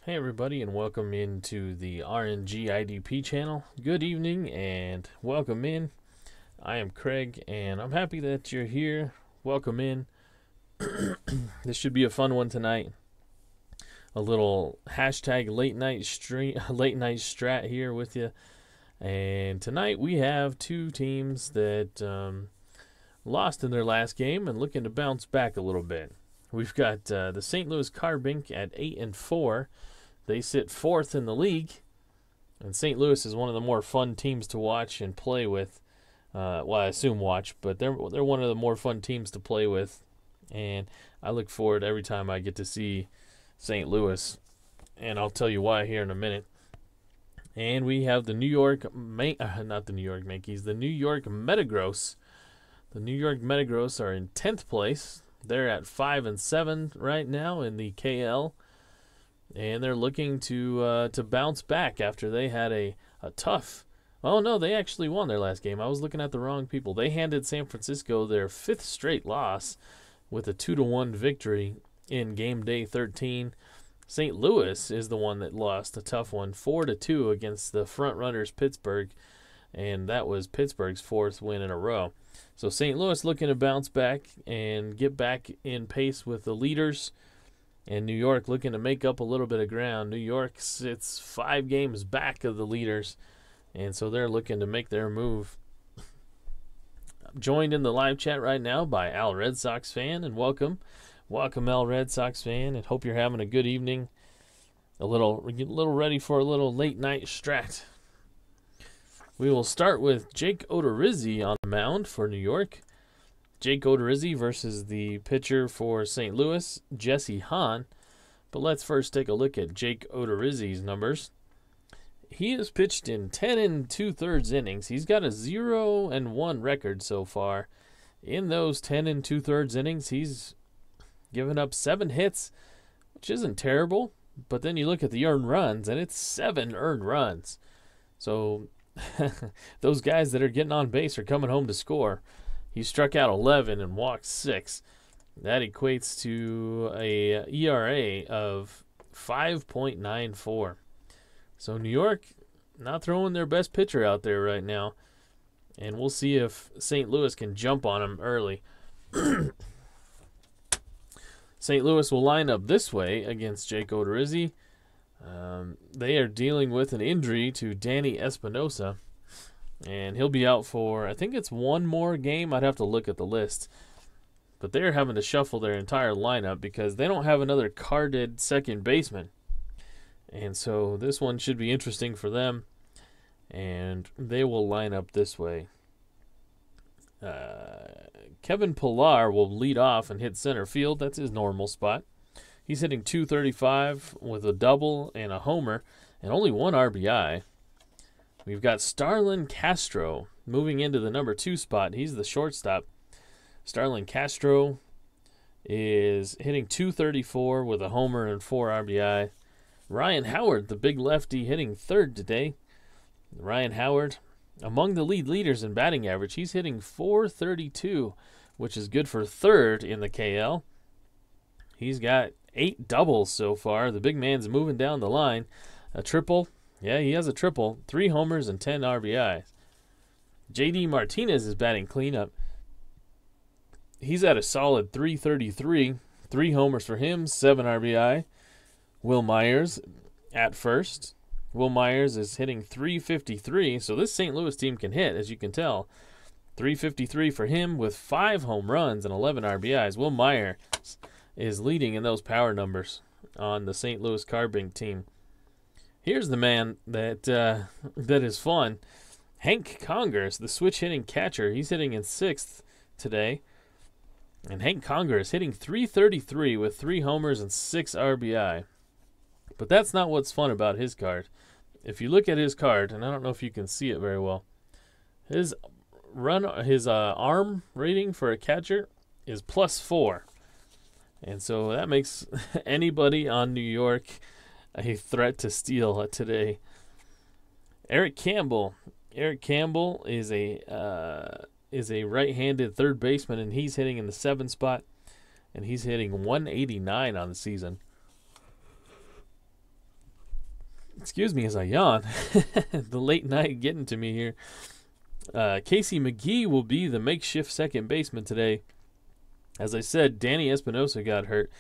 Hey everybody, and welcome into the RNGIDP channel. Good evening and welcome in. I am Craig and I'm happy that you're here. Welcome in. This should be a fun one tonight. A little hashtag late night strat here with you. And tonight we have two teams that lost in their last game and looking to bounce back a little bit. We've got the St. Louis Carbink at 8-4. They sit fourth in the league, and St. Louis is one of the more fun teams to watch and play with. Well, I assume watch, but they're one of the more fun teams to play with, and I look forward every time I get to see St. Louis, and I'll tell you why here in a minute. And we have the New York Yankees, the New York Metagross. The New York Metagross are in 10th place. They're at 5-7 right now in the KL. And they're looking to bounce back after they had a tough. Oh no, they actually won their last game. I was looking at the wrong people. They handed San Francisco their 5th straight loss with a 2-1 victory in game day 13. St. Louis is the one that lost a tough one, 4-2 against the front runners Pittsburgh, and that was Pittsburgh's 4th win in a row. So St. Louis looking to bounce back and get back in pace with the leaders. And New York looking to make up a little bit of ground. New York sits 5 games back of the leaders, and so they're looking to make their move. I'm joined in the live chat right now by Al Red Sox fan, and welcome Al Red Sox fan, and hope you're having a good evening. Getting a little ready for a little late night strat. We will start with Jake Odorizzi on the mound for New York. Jake Odorizzi versus the pitcher for St. Louis, Jesse Hahn. But let's first take a look at Jake Odorizzi's numbers. He has pitched in 10 2/3 innings. He's got a 0-1 record so far. In those 10 2/3 innings, he's given up 7 hits, which isn't terrible. But then you look at the earned runs, and it's 7 earned runs. So those guys that are getting on base are coming home to score. He struck out 11 and walked 6. That equates to a ERA of 5.94. So New York not throwing their best pitcher out there right now. And we'll see if St. Louis can jump on him early. St. Louis will line up this way against Jake Odorizzi. They are dealing with an injury to Danny Espinosa. And he'll be out for, I think it's one more game. I'd have to look at the list. But they're having to shuffle their entire lineup because they don't have another carded second baseman. And so this one should be interesting for them. And they will line up this way. Kevin Pillar will lead off and hit center field. That's his normal spot. He's hitting .235 with a double and a homer and only 1 RBI. We've got Starlin Castro moving into the number 2 spot. He's the shortstop. Starlin Castro is hitting .234 with a homer and 4 RBI. Ryan Howard, the big lefty, hitting 3rd today. Ryan Howard, among the leaders in batting average, he's hitting .432, which is good for 3rd in the KL. He's got 8 doubles so far. The big man's moving down the line. A triple. Yeah, he has a triple, 3 homers and 10 RBIs. J.D. Martinez is batting cleanup. He's at a solid .333, 3 homers for him, 7 RBI. Will Myers at first. Will Myers is hitting .353, so this St. Louis team can hit, as you can tell. .353 for him with 5 home runs and 11 RBIs. Will Myers is leading in those power numbers on the St. Louis Carbink team. Here's the man that is fun. Hank Congress, the switch-hitting catcher. He's hitting in 6th today. And Hank Congress hitting .333 with 3 homers and 6 RBI. But that's not what's fun about his card. If you look at his card, and I don't know if you can see it very well, his arm rating for a catcher is +4. And so that makes anybody on New York a threat to steal today. Eric Campbell. Eric Campbell is a right-handed third baseman, and he's hitting in the 7 spot, and he's hitting 189 on the season. Excuse me as I yawn. The late night getting to me here. Casey McGee will be the makeshift second baseman today. As I said, Danny Espinosa got hurt,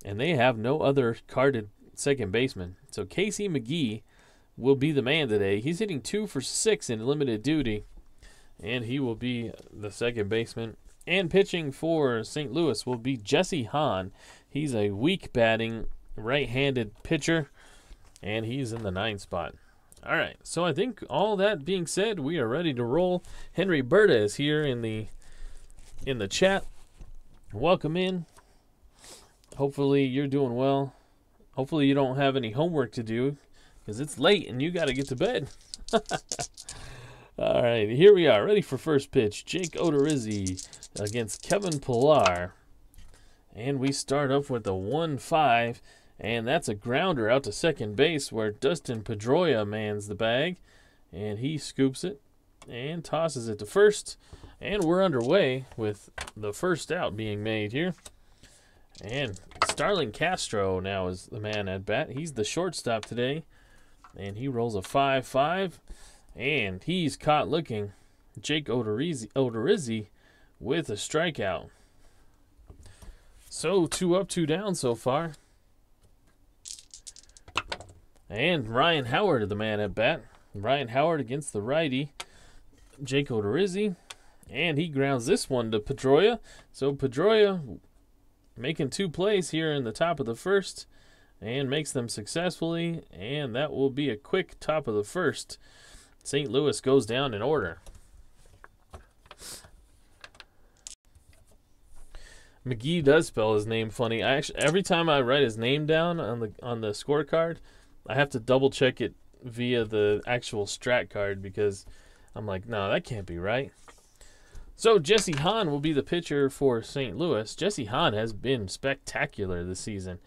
and they have no other carded second baseman. So Casey McGee will be the man today. He's hitting 2 for 6 in limited duty, and he will be the second baseman. And pitching for St. Louis will be Jesse Hahn. He's a weak batting right-handed pitcher, and he's in the 9th spot. All right, so I think all that being said, we are ready to roll. Henry Berta is here in the chat. Welcome in. Hopefully you're doing well. Hopefully you don't have any homework to do, because it's late and you got to get to bed. All right, here we are, ready for first pitch. Jake Odorizzi against Kevin Pillar. And we start off with a 1-5, and that's a grounder out to second base where Dustin Pedroia mans the bag, and he scoops it and tosses it to first. And we're underway with the first out being made here. And Starling Castro now is the man at bat. He's the shortstop today, and he rolls a 5-5, and he's caught looking. Jake Odorizzi with a strikeout. So 2 up, 2 down so far. And Ryan Howard, the man at bat. Ryan Howard against the righty, Jake Odorizzi. And he grounds this one to Pedroia. So Pedroia making 2 plays here in the top of the first and makes them successfully. And that will be a quick top of the first. St. Louis goes down in order. McGee does spell his name funny. Every time I write his name down on the scorecard, I have to double check it via the actual strat card because I'm like, no, that can't be right. So Jesse Hahn will be the pitcher for St. Louis. Jesse Hahn has been spectacular this season.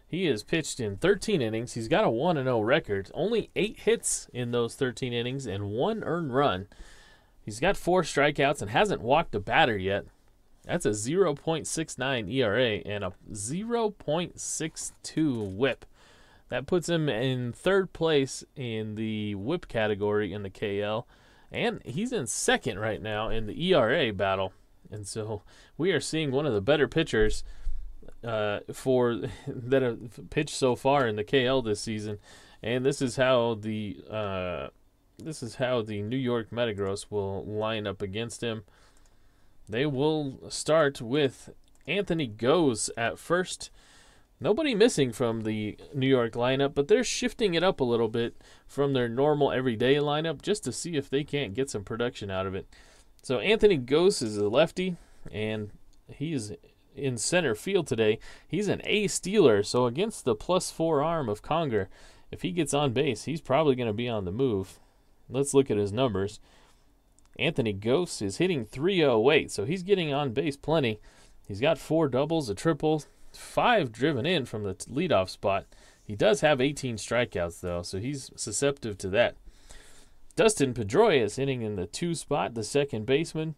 He has pitched in 13 innings. He's got a 1-0 record. Only 8 hits in those 13 innings and 1 earned run. He's got 4 strikeouts and hasn't walked a batter yet. That's a 0.69 ERA and a 0.62 whip. That puts him in 3rd place in the whip category in the KL. And he's in 2nd right now in the ERA battle. And so we are seeing one of the better pitchers that have pitched so far in the KL this season. And this is how the New York Metagross will line up against him. They will start with Anthony Goes at first. Nobody missing from the New York lineup, but they're shifting it up a little bit from their normal everyday lineup just to see if they can't get some production out of it. So Anthony Goes is a lefty, and he is in center field today. He's an A stealer, so against the +4 arm of Conger, if he gets on base, he's probably going to be on the move. Let's look at his numbers. Anthony Goes is hitting .308, so he's getting on base plenty. He's got 4 doubles, a triple, 5 driven in from the leadoff spot. He does have 18 strikeouts, though, so he's susceptible to that. Dustin Pedroia is hitting in the 2 spot, the second baseman.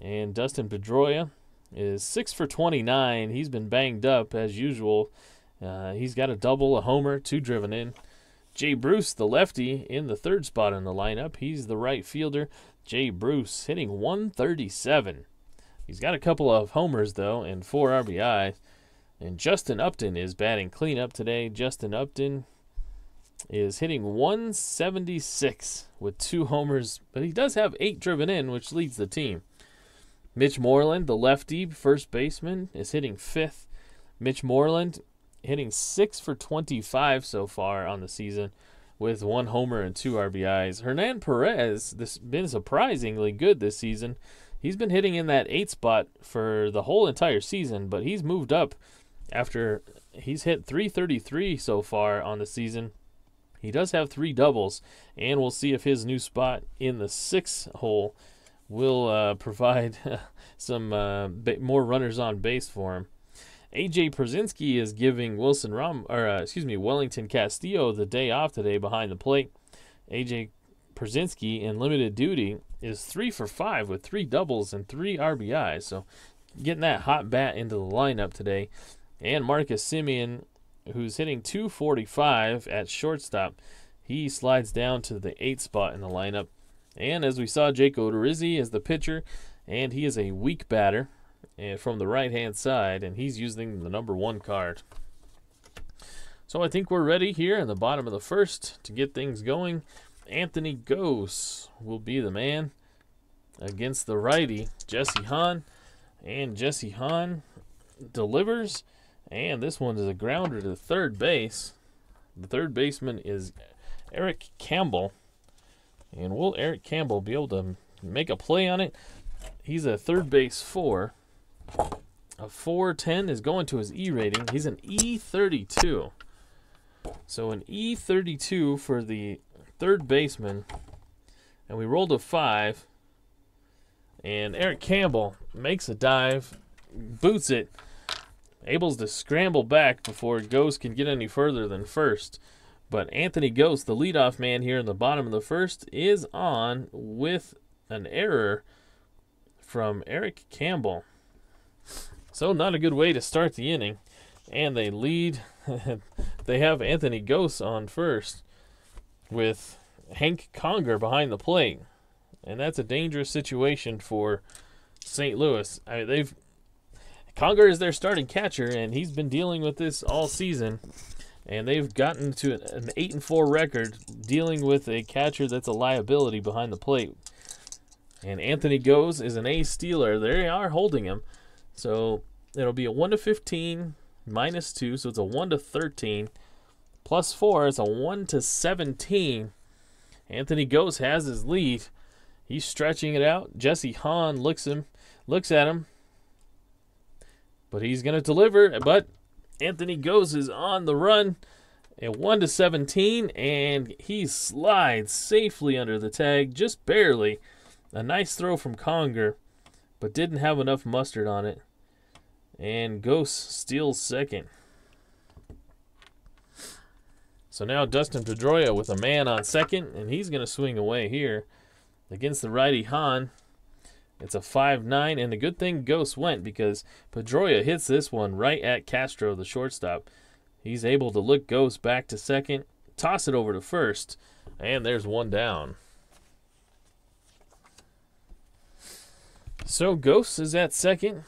And Dustin Pedroia is 6 for 29. He's been banged up, as usual. He's got a double, a homer, 2 driven in. Jay Bruce, the lefty, in the 3rd spot in the lineup. He's the right fielder. Jay Bruce hitting 137. He's got a couple of homers, though, and 4 RBI. And Justin Upton is batting cleanup today. Justin Upton is hitting 176 with 2 homers, but he does have 8 driven in, which leads the team. Mitch Moreland, the lefty first baseman, is hitting 5th. Mitch Moreland hitting 6 for 25 so far on the season with 1 homer and 2 RBIs. Hernan Perez has been surprisingly good this season. He's been hitting in that 8 spot for the whole entire season, but he's moved up after he's hit 333 so far on the season. He does have 3 doubles, and we'll see if his new spot in the 6th hole will provide some more runners on base for him. AJ Pierzynski is giving Wellington Castillo the day off today behind the plate. AJ Pierzynski in limited duty is 3 for 5 with 3 doubles and 3 RBIs. So getting that hot bat into the lineup today. And Marcus Semien, who's hitting .245 at shortstop. he slides down to the 8th spot in the lineup. And as we saw, Jake Odorizzi is the pitcher, and he is a weak batter from the right-hand side, and he's using the number 1 card. So I think we're ready here in the bottom of the first to get things going. Anthony Gose will be the man against the righty, Jesse Hahn. And Jesse Hahn delivers, and this one is a grounder to third base. The third baseman is Eric Campbell. And will Eric Campbell be able to make a play on it? He's a third base 4. A 410 is going to his E rating. He's an E32. So an E32 for the third baseman. And we rolled a 5. And Eric Campbell makes a dive, boots it, able to scramble back before Gose can get any further than first. But Anthony Gose, the leadoff man here in the bottom of the first, is on with an error from Eric Campbell. So not a good way to start the inning. And they lead. They have Anthony Gose on first with Hank Conger behind the plate. And that's a dangerous situation for St. Louis. I mean, Conger is their starting catcher, and he's been dealing with this all season. And they've gotten to an 8-4 record dealing with a catcher that's a liability behind the plate. And Anthony Gose is an ace stealer. They are holding him. So it'll be a 1-15 minus 2, so it's a 1-13. Plus 4 is a 1-17. Anthony Gose has his lead. He's stretching it out. Jesse Hahn looks at him. But he's going to deliver. But Anthony Gose is on the run at 1-17. And he slides safely under the tag. Just barely. A nice throw from Conger. But didn't have enough mustard on it. And Gose steals second. So now Dustin Pedroia with a man on second. And he's going to swing away here against the righty Hahn. It's a 5-9, and the good thing Gose went because Pedroia hits this one right at Castro, the shortstop. He's able to look Gose back to second, toss it over to first, and there's one down. So Gose is at second.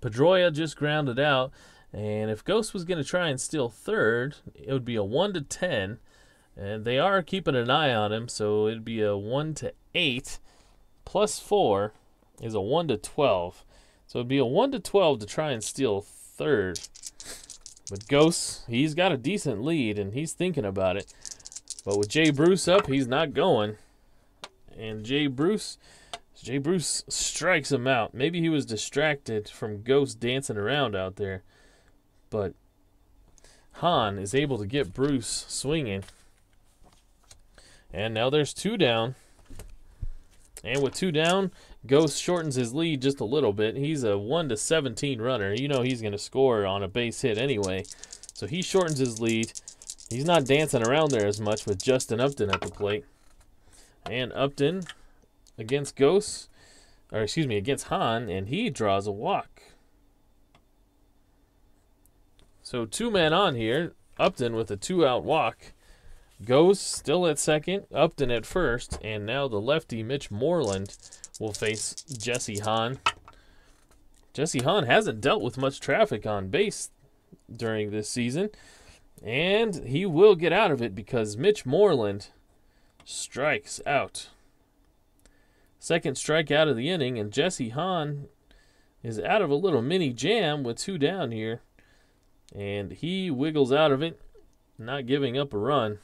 Pedroia just grounded out, and if Gose was going to try and steal third, it would be a 1-10. And they are keeping an eye on him, so it'd be a 1-8. Plus 4 is a 1-12. So it'd be a 1-12 to try and steal third. But Gose, he's got a decent lead, and he's thinking about it. But with Jay Bruce up, he's not going. And Jay Bruce strikes him out. Maybe he was distracted from Gose dancing around out there. But Hahn is able to get Bruce swinging. And now there's 2 down. And with 2 down, Gose shortens his lead just a little bit. He's a 1-17 runner. You know he's going to score on a base hit anyway. So he shortens his lead. He's not dancing around there as much with Justin Upton at the plate. And Upton against against Hahn, and he draws a walk. So 2 men on here. Upton with a 2-out walk. Gose still at second, Upton at first, and now the lefty Mitch Moreland will face Jesse Hahn. Jesse Hahn hasn't dealt with much traffic on base during this season, and he will get out of it because Mitch Moreland strikes out. Second strikeout of the inning, and Jesse Hahn is out of a little mini jam with 2 down here, and he wiggles out of it, not giving up a run.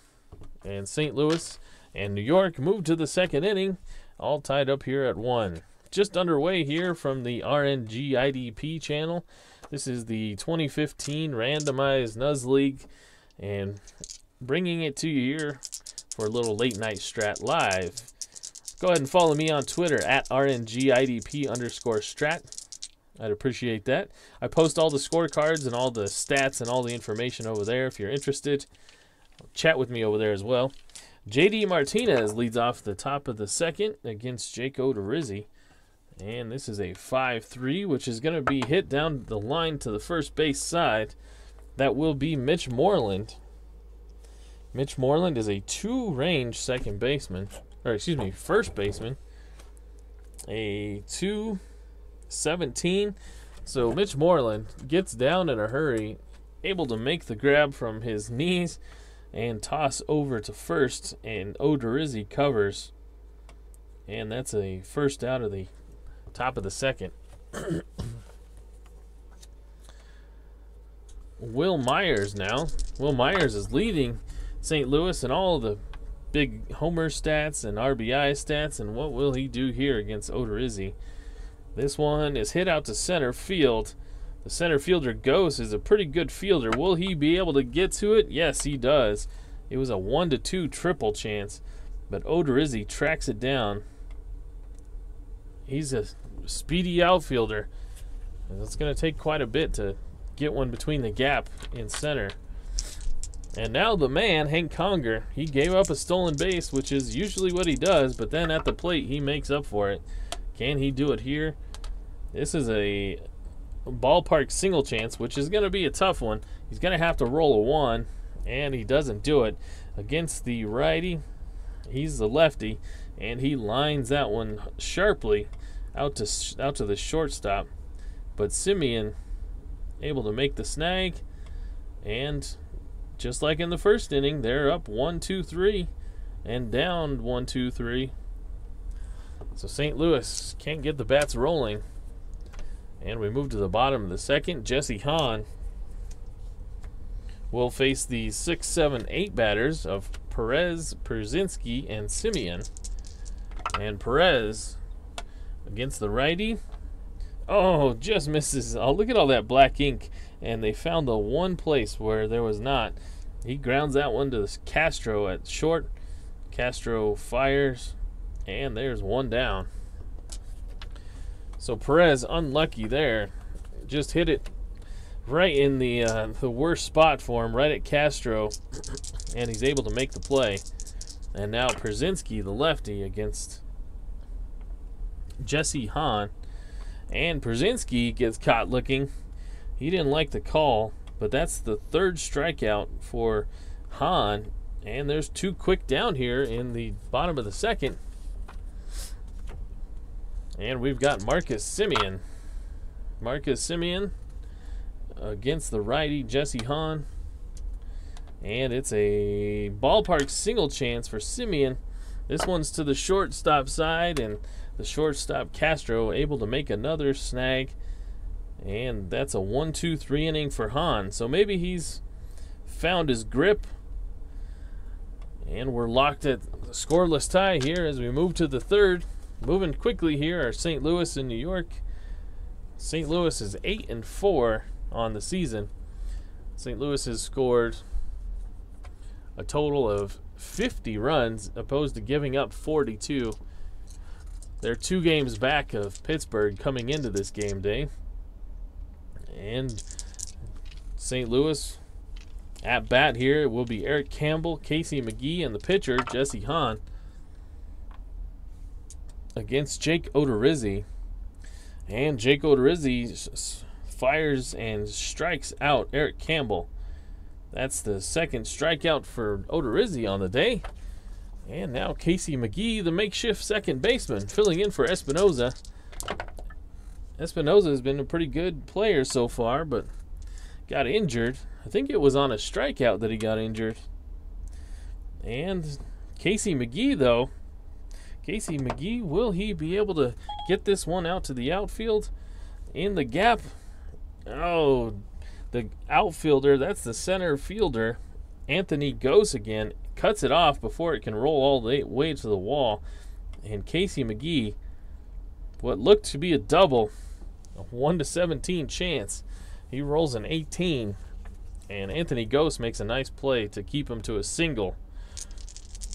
And St. Louis and New York move to the second inning, all tied up here at 1. Just underway here from the RNGIDP channel. This is the 2015 randomized Nuz League, and bringing it to you here for a little late night strat live. Go ahead and follow me on Twitter at RNGIDP_strat. I'd appreciate that. I post all the scorecards and all the stats and all the information over there if you're interested. Chat with me over there as well. JD Martinez leads off the top of the second against Jake Odorizzi. And this is a 5-3, which is going to be hit down the line to the first base side. That will be Mitch Moreland. Mitch Moreland is a 2-range second baseman, or excuse me, first baseman. A 2-17. So Mitch Moreland gets down in a hurry, able to make the grab from his knees and toss over to first, and Odorizzi covers. And that's a first out of the top of the second. Will Myers now. Will Myers is leading St. Louis in all the big homer stats and RBI stats, and what will he do here against Odorizzi? This one is hit out to center field. The center fielder Ghost is a pretty good fielder. Will he be able to get to it? Yes, he does. It was a 1-2 triple chance, but Odorizzi tracks it down. He's a speedy outfielder. And it's going to take quite a bit to get one between the gap in center. And now the man, Hank Conger, he gave up a stolen base, which is usually what he does, but then at the plate he makes up for it. Can he do it here? This is a ballpark single chance, which is going to be a tough one. He's going to have to roll a 1, and he doesn't do it. Against the righty, he's the lefty, and he lines that one sharply out to the shortstop. But Simeon able to make the snag, and just like in the first inning, they're up 1-2-3 and down 1-2-3. So St. Louis can't get the bats rolling. And we move to the bottom of the second. Jesse Hahn will face the 6, 7, 8 batters of Perez, Pierzynski, and Simeon. And Perez against the righty. Oh, just misses. Oh, look at all that black ink. And they found the one place where there was not. He grounds that one to Castro at short. Castro fires, and there's one down. So Perez unlucky there. Just hit it right in the worst spot for him, right at Castro, and he's able to make the play. And now Pierzynski, the lefty, against Jesse Hahn. And Pierzynski gets caught looking. He didn't like the call, but that's the 3rd strikeout for Hahn. And there's 2 quick down here in the bottom of the second. And we've got Marcus Simeon. Marcus Simeon against the righty Jesse Hahn. And it's a ballpark single chance for Simeon. This one's to the shortstop side, and the shortstop Castro able to make another snag. And that's a 1-2-3 inning for Hahn. So maybe he's found his grip. And we're locked at the scoreless tie here as we move to the 3rd. Moving quickly here are St. Louis and New York. St. Louis is 8-4 on the season. St. Louis has scored a total of 50 runs opposed to giving up 42. They're 2 games back of Pittsburgh coming into this game day. And St. Louis at bat here will be Eric Campbell, Casey McGee, and the pitcher Jesse Hahn against Jake Odorizzi. And Jake Odorizzi fires and strikes out Eric Campbell. That's the 2nd strikeout for Odorizzi on the day. And now Casey McGee, the makeshift second baseman, filling in for Espinoza. Espinoza has been a pretty good player so far, but got injured. I think it was on a strikeout that he got injured. And Casey McGee, though. Casey McGee, will he be able to get this one out to the outfield? In the gap. Oh, the outfielder, that's the center fielder, Anthony Gose again, cuts it off before it can roll all the way to the wall. And Casey McGee, what looked to be a double, a 1-17 chance, he rolls an 18, and Anthony Gose makes a nice play to keep him to a single.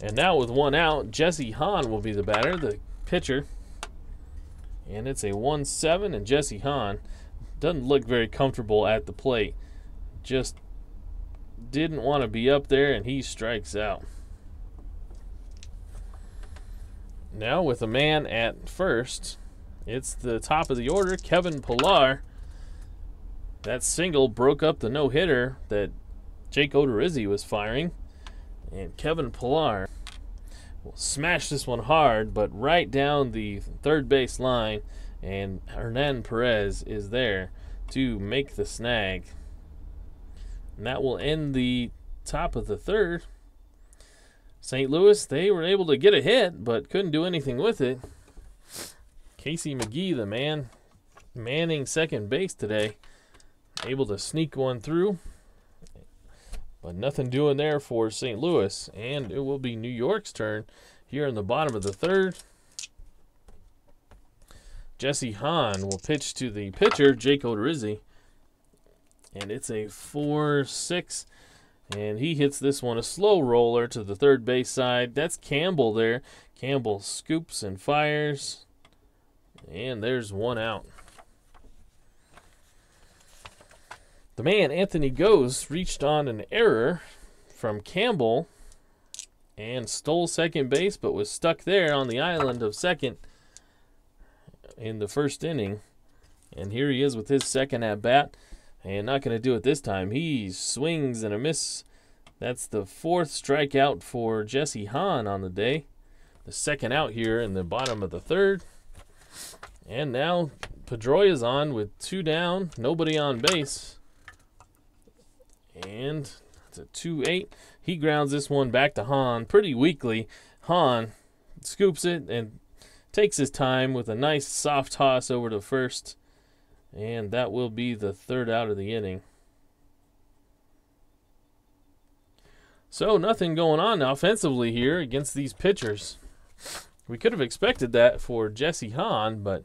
And now with 1 out, Jesse Hahn will be the batter, the pitcher. And it's a 1-7, and Jesse Hahn doesn't look very comfortable at the plate. Just didn't want to be up there, and he strikes out. Now with a man at first, it's the top of the order, Kevin Pillar. That single broke up the no-hitter that Jake Odorizzi was firing. And Kevin Pillar will smash this one hard, but right down the third base line, and Hernan Perez is there to make the snag. And that will end the top of the third. St. Louis, they were able to get a hit, but couldn't do anything with it. Casey McGee, the man, manning second base today, able to sneak one through. But nothing doing there for St. Louis. And it will be New York's turn here in the bottom of the third. Jesse Hahn will pitch to the pitcher, Jake Odorizzi. And it's a 4-6. And he hits this one, a slow roller to the third base side. That's Campbell there. Campbell scoops and fires. And there's one out. The man, Anthony Goes, reached on an error from Campbell and stole second base, but was stuck there on the island of second in the first inning. And here he is with his second at-bat, and not going to do it this time. He swings and a miss. That's the fourth strikeout for Jesse Hahn on the day. The second out here in the bottom of the third. And now Pedroia's on with 2 down, nobody on base. And it's a 2-8. He grounds this one back to Hahn pretty weakly. Hahn scoops it and takes his time with a nice soft toss over to first. And that will be the third out of the inning. So nothing going on offensively here against these pitchers. We could have expected that for Jesse Hahn, but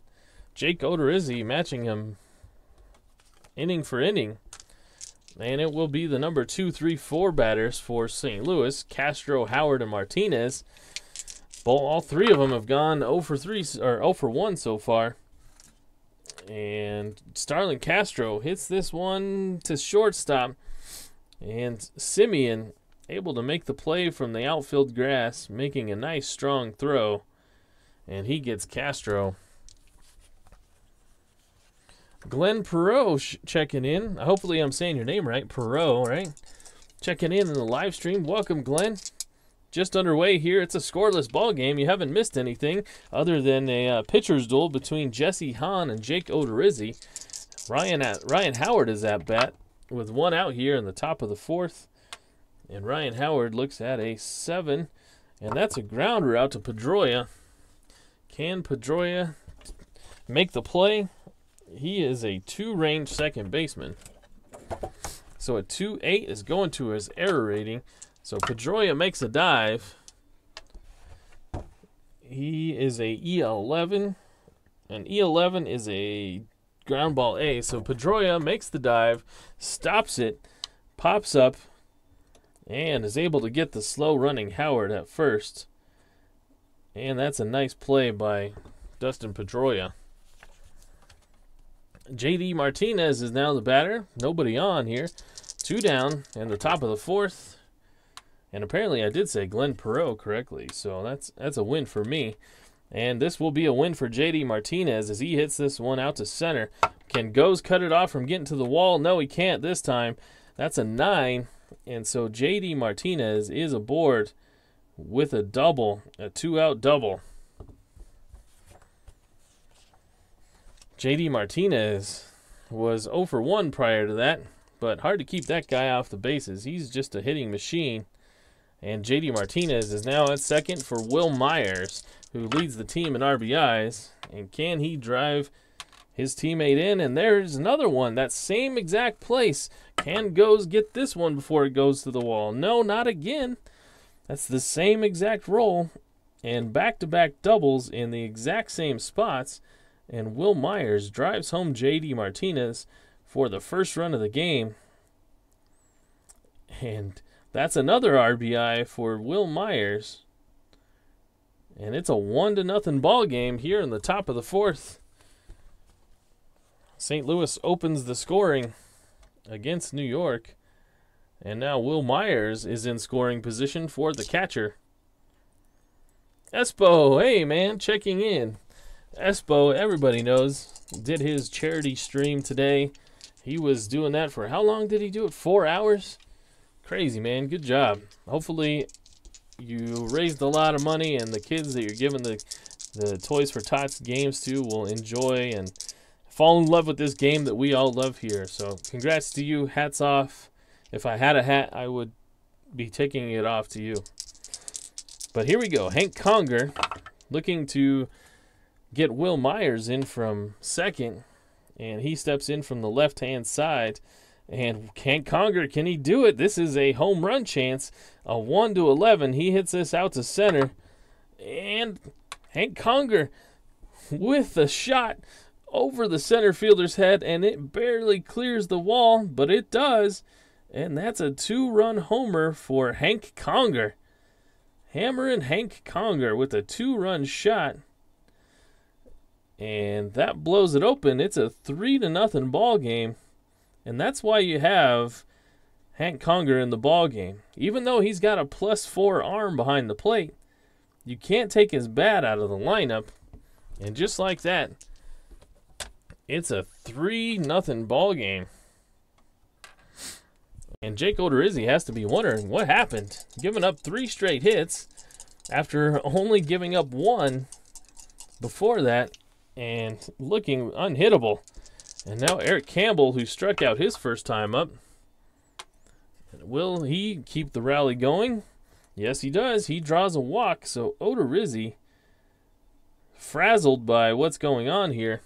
Jake Odorizzi matching him inning for inning. And it will be the number 2, 3, 4 batters for St. Louis. Castro, Howard, and Martinez. All three of them have gone 0 for 3 or 0 for 1 so far. And Starlin Castro hits this one to shortstop. And Simeon able to make the play from the outfield grass, making a nice strong throw. And he gets Castro. Glenn Perot checking in. Hopefully I'm saying your name right. Perot, right? Checking in the live stream. Welcome, Glenn. Just underway here. It's a scoreless ball game. You haven't missed anything other than a pitcher's duel between Jesse Hahn and Jake Odorizzi. Ryan Howard is at bat with 1 out here in the top of the fourth. And Ryan Howard looks at a 7. And that's a grounder out to Pedroia. Can Pedroia make the play? He is a 2-range second baseman. So a 2-8 is going to his error rating. So Pedroia makes a dive. He is a E11. And E11 is a ground ball A. So Pedroia makes the dive, stops it, pops up, and is able to get the slow-running Howard at first. And that's a nice play by Dustin Pedroia. J.D. Martinez is now the batter. Nobody on here. 2 down in the top of the fourth. And apparently I did say Glenn Perot correctly, so that's a win for me. And this will be a win for J.D. Martinez as he hits this one out to center. Can Goes cut it off from getting to the wall? No, he can't this time. That's a 9. And so J.D. Martinez is aboard with a double, a 2-out double. J.D. Martinez was 0 for 1 prior to that, but hard to keep that guy off the bases. He's just a hitting machine. And J.D. Martinez is now at second for Will Myers, who leads the team in RBIs. And can he drive his teammate in? And there's another one, that same exact place. Can Goes get this one before it goes to the wall? No, not again. That's the same exact roll. And back-to-back doubles in the exact same spots. And Will Myers drives home J.D. Martinez for the first run of the game. And that's another RBI for Will Myers. And it's a 1-0 ball game here in the top of the fourth. St. Louis opens the scoring against New York. And now Will Myers is in scoring position for the catcher. Espo, hey man, checking in. Espo, everybody knows, did his charity stream today. He was doing that for, how long did he do it? 4 hours? Crazy, man. Good job. Hopefully you raised a lot of money, and the kids that you're giving the Toys for Tots games to will enjoy and fall in love with this game that we all love here. So congrats to you. Hats off. If I had a hat, I would be taking it off to you. But here we go. Hank Conger looking to get Will Myers in from second, and he steps in from the left-hand side. And Hank Conger, can he do it? This is a home run chance, a 1-11. He hits this out to center, and Hank Conger with a shot over the center fielder's head, and it barely clears the wall, but it does. And that's a 2-run homer for Hank Conger. Hammering Hank Conger with a 2-run shot. And that blows it open. It's a 3-0 ball game. And that's why you have Hank Conger in the ball game. Even though he's got a +4 arm behind the plate, you can't take his bat out of the lineup. And just like that, it's a 3-0 ball game. And Jake Odorizzi has to be wondering what happened. Giving up 3 straight hits after only giving up 1 before that and looking unhittable. And now Eric Campbell, who struck out his first time up. Will he keep the rally going? Yes, he does. He draws a walk. So Odorizzi, frazzled by what's going on here.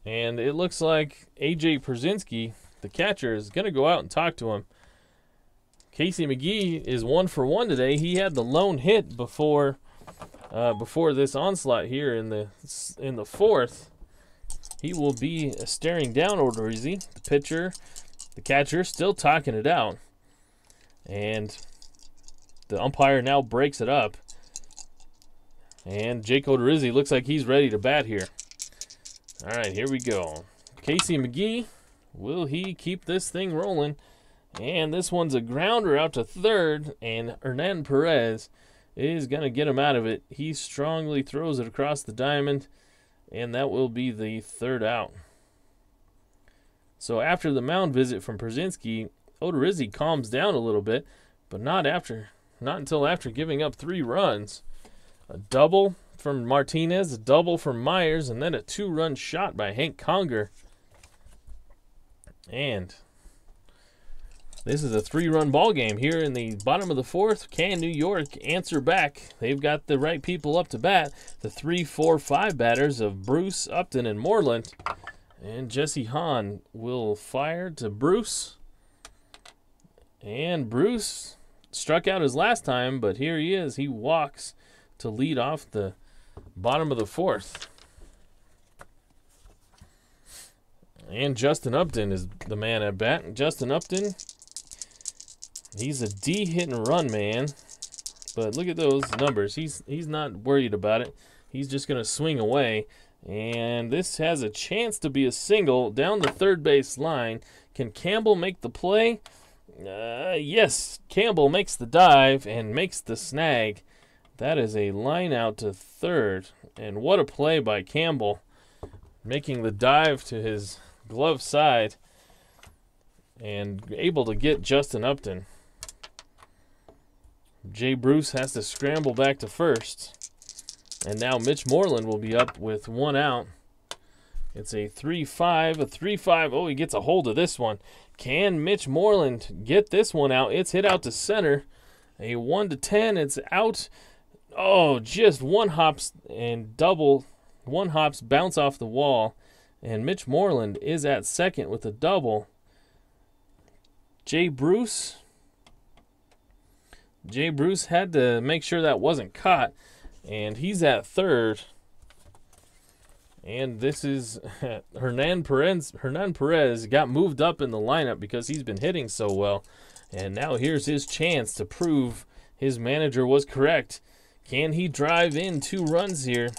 And it looks like A.J. Pierzynski, the catcher, is going to go out and talk to him. Casey McGee is 1 for 1 today. He had the lone hit before this onslaught here in the fourth. He will be staring down Odorizzi, the pitcher, the catcher, still talking it out. And the umpire now breaks it up. And Jake Odorizzi looks like he's ready to bat here. All right, here we go. Casey McGee, will he keep this thing rolling? And this one's a grounder out to third, and Hernan Perez is going to get him out of it. He strongly throws it across the diamond, and that will be the 3rd out. So after the mound visit from Pierzynski, Odorizzi calms down a little bit, but not until after giving up 3 runs. A double from Martinez, a double from Myers, and then a 2-run shot by Hank Conger. And this is a 3-run ball game here in the bottom of the 4th. Can New York answer back? They've got the right people up to bat. The 3, 4, 5 batters of Bruce, Upton, and Moreland. And Jesse Hahn will fire to Bruce. And Bruce struck out his last time, but here he is. He walks to lead off the bottom of the 4th. And Justin Upton is the man at bat. Justin Upton, he's a D hit and run man. But look at those numbers. He's not worried about it. He's just going to swing away. And this has a chance to be a single down the third base line. Can Campbell make the play? Yes, Campbell makes the dive and makes the snag. That is a line out to third. And what a play by Campbell, making the dive to his glove side and able to get Justin Upton. Jay Bruce has to scramble back to first. And now Mitch Moreland will be up with 1 out. It's a 3-5, a 3-5. Oh, he gets a hold of this one. Can Mitch Moreland get this one out? It's hit out to center. A 1-10. It's out. Oh, just 1 hops and double. 1 hops bounce off the wall. And Mitch Moreland is at second with a double. Jay Bruce had to make sure that wasn't caught. And he's at third. And this is Hernan Perez. Hernan Perez got moved up in the lineup because he's been hitting so well. And now here's his chance to prove his manager was correct. Can he drive in 2 runs here?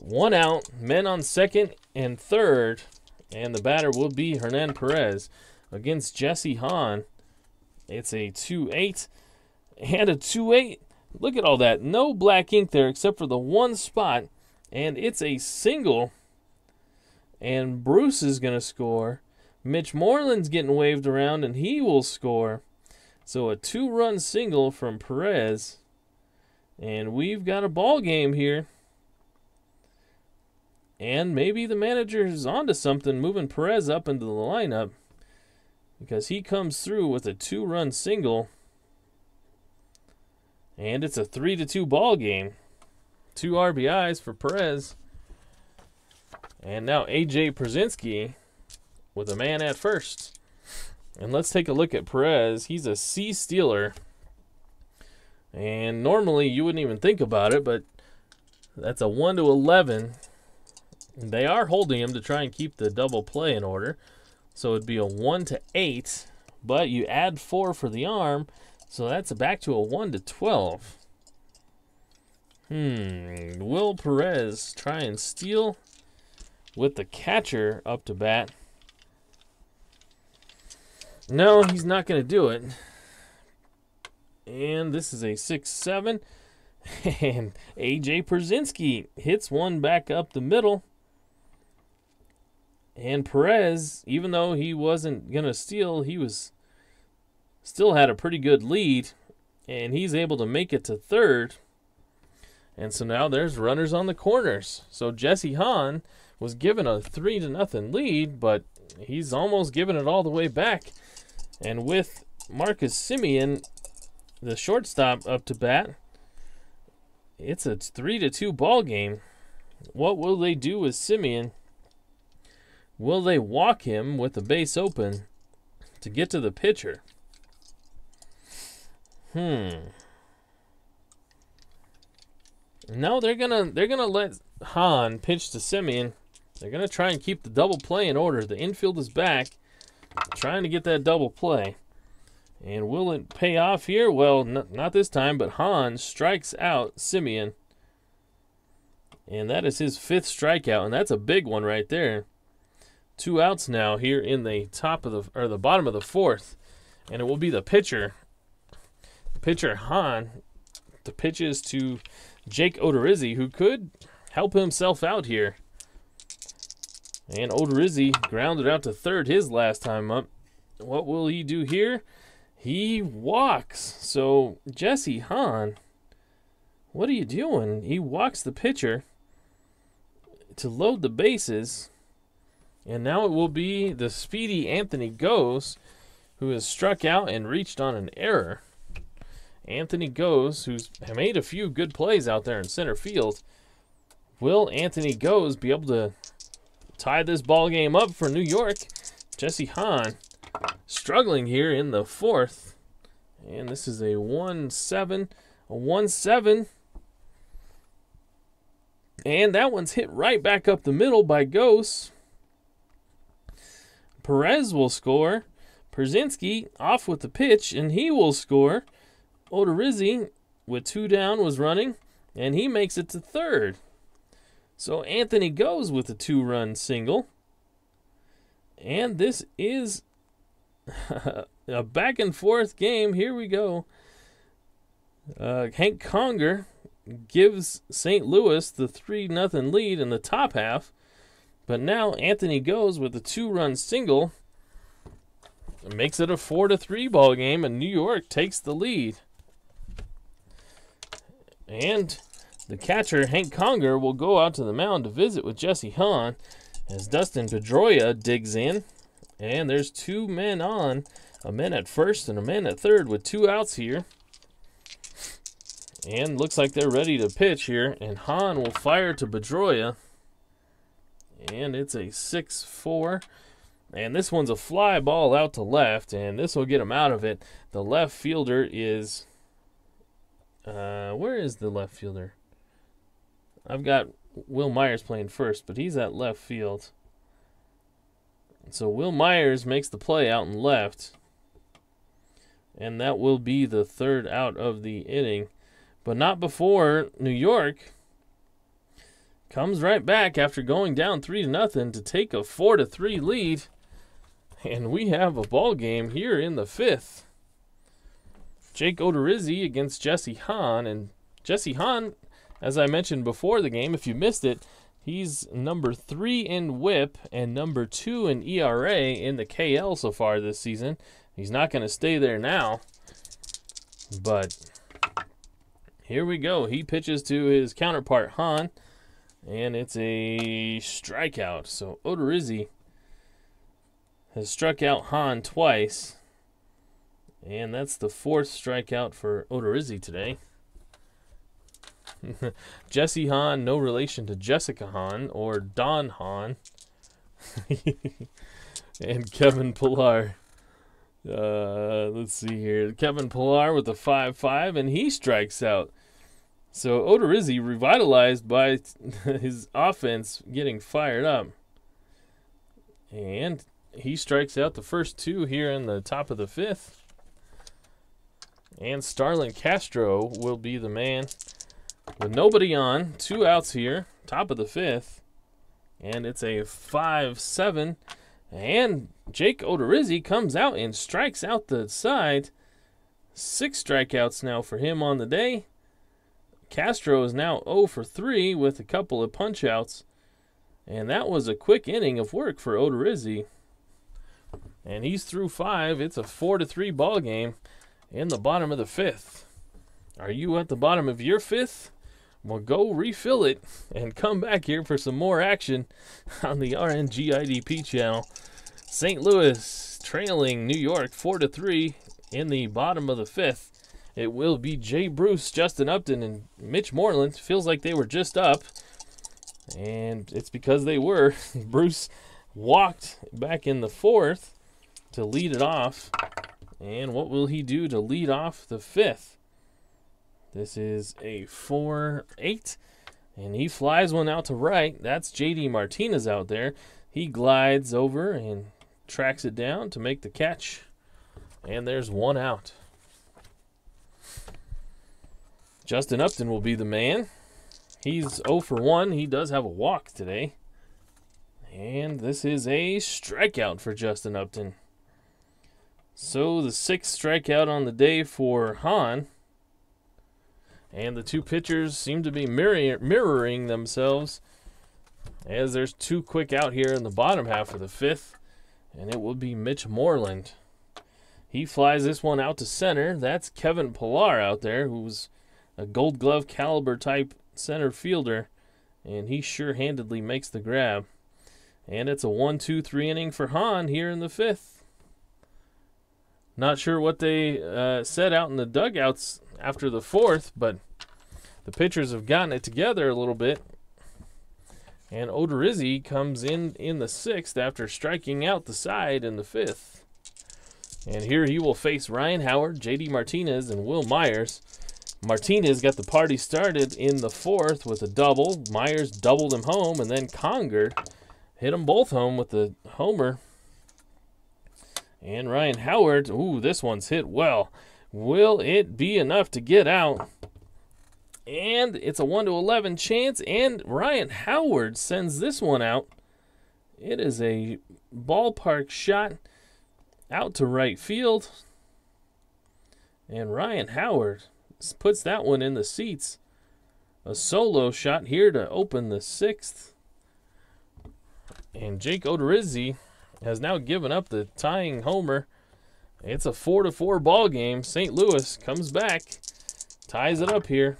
1 out, men on second and third. And the batter will be Hernan Perez against Jesse Hahn. It's a 2-8 and a 2-8. Look at all that. No black ink there except for the 1 spot. And it's a single. And Bruce is going to score Mitch Moreland's getting waved around, and he will score. So a 2-run single from Perez. And we've got a ball game here. And maybe the manager is onto something, moving Perez up into the lineup, because he comes through with a 2-run single. And it's a 3-2 ball game. 2 RBIs for Perez. And now A.J. Pierzynski with a man at first. And let's take a look at Perez. He's a C stealer. And normally you wouldn't even think about it, but that's a 1-11. They are holding him to try and keep the double play in order. So it'd be a 1-8, but you add 4 for the arm, so that's back to a 1-12. Will Perez try and steal with the catcher up to bat? No, he's not going to do it. And this is a 6-7. And A.J. Pierzynski hits one back up the middle. And Perez, even though he wasn't going to steal, he still had a pretty good lead. And he's able to make it to third. And so now there's runners on the corners. So Jesse Hahn was given a 3-0 lead, but he's almost given it all the way back. And with Marcus Semien, the shortstop, up to bat, it's a 3-2 ball game. What will they do with Semien? Will they walk him with the base open to get to the pitcher? No, they're gonna let Hahn pitch to Semien. They're gonna try and keep the double play in order. The infield is back, trying to get that double play. And will it pay off here? Well, not this time, but Hahn strikes out Semien. And that is his 5th strikeout, and that's a big one right there. 2 outs now here in the the bottom of the 4th. And it will be the pitcher. Pitcher Hahn. The pitch is to Jake Odorizzi, who could help himself out here. And Odorizzi grounded out to third his last time up. What will he do here? He walks. So Jesse Hahn, what are you doing? He walks the pitcher to load the bases. And now it will be the speedy Anthony Goes, who has struck out and reached on an error. Anthony Goes, who's made a few good plays out there in center field. Will Anthony Goes be able to tie this ball game up for New York? Jesse Hahn struggling here in the 4th. And this is a 1-7. A 1-7. And that one's hit right back up the middle by Goes. Perez will score. Pierzynski off with the pitch, and he will score. Odorizzi, with 2 down, was running, and he makes it to third. So Anthony Goes with a 2-run single. And this is a back-and-forth game. Here we go. Hank Conger gives St. Louis the 3-0 lead in the top half. But now Anthony Goes with a 2-run single. It makes it a 4-3 ball game, and New York takes the lead. And the catcher, Hank Conger, will go out to the mound to visit with Jesse Hahn as Dustin Pedroia digs in. And there's 2 men on, a man at first and a man at third with 2 outs here. And looks like they're ready to pitch here. And Hahn will fire to Pedroia. And it's a 6-4. And this one's a fly ball out to left, and this will get him out of it. The left fielder is... where is the left fielder? I've got Will Myers playing first, but he's at left field. So Will Myers makes the play out in left. And that will be the 3rd out of the inning. But not before New York comes right back after going down 3-0 to take a 4-3 lead. And we have a ball game here in the 5th. Jake Odorizzi against Jesse Hahn. And Jesse Hahn, as I mentioned before the game, if you missed it, He's number 3 in WHIP and number 2 in ERA in the KL so far this season. He's not going to stay there now, but here we go. He pitches to his counterpart, Hahn, and it's a strikeout. So Odorizzi has struck out Hahn twice, and that's the 4th strikeout for Odorizzi today. Jesse Hahn, no relation to Jessica Hahn or Don Hahn. And Kevin Pillar. Let's see here. Kevin Pillar with a 5-5, and he strikes out. So Odorizzi revitalized by his offense getting fired up. And he strikes out the first 2 here in the top of the 5th. And Starlin Castro will be the man. With nobody on, 2 outs here, top of the 5th, and it's a 5-7, and Jake Odorizzi comes out and strikes out the side. 6 strikeouts now for him on the day. Castro is now 0 for 3 with a couple of punch-outs, and that was a quick inning of work for Odorizzi. And he's through 5. It's a 4-3 ball game in the bottom of the 5th. Are you at the bottom of your 5th? Well, go refill it and come back here for some more action on the RNGIDP channel. St. Louis trailing New York 4-3 in the bottom of the 5th. It will be Jay Bruce, Justin Upton, and Mitch Moreland. Feels like they were just up, and it's because they were. Bruce walked back in the 4th to lead it off. And what will he do to lead off the 5th? This is a 4-8, and he flies one out to right. That's J.D. Martinez out there. He glides over and tracks it down to make the catch, and there's 1 out. Justin Upton will be the man. He's 0 for 1. He does have a walk today, and this is a strikeout for Justin Upton. So the 6th strikeout on the day for Hahn. And the 2 pitchers seem to be mirroring themselves, as there's 2 quick out here in the bottom half of the 5th, and it will be Mitch Moreland. He flies this one out to center. That's Kevin Pillar out there, who's a Gold Glove caliber type center fielder, and he sure-handedly makes the grab. And it's a 1-2-3 inning for Hahn here in the 5th. Not sure what they said out in the dugouts after the 4th, but the pitchers have gotten it together a little bit. And Odorizzi comes in the 6th after striking out the side in the 5th. And here he will face Ryan Howard, J.D. Martinez, and Will Myers. Martinez got the party started in the 4th with a double. Myers doubled him home, and then Conger hit them both home with the homer. And Ryan Howard, ooh, this one's hit well. Will it be enough to get out? And it's a 1-11 chance, and Ryan Howard sends this one out. It is a ballpark shot out to right field. And Ryan Howard puts that one in the seats. A solo shot here to open the 6th. And Jake Odorizzi has now given up the tying homer. It's a 4-4 ball game. St. Louis comes back, ties it up here.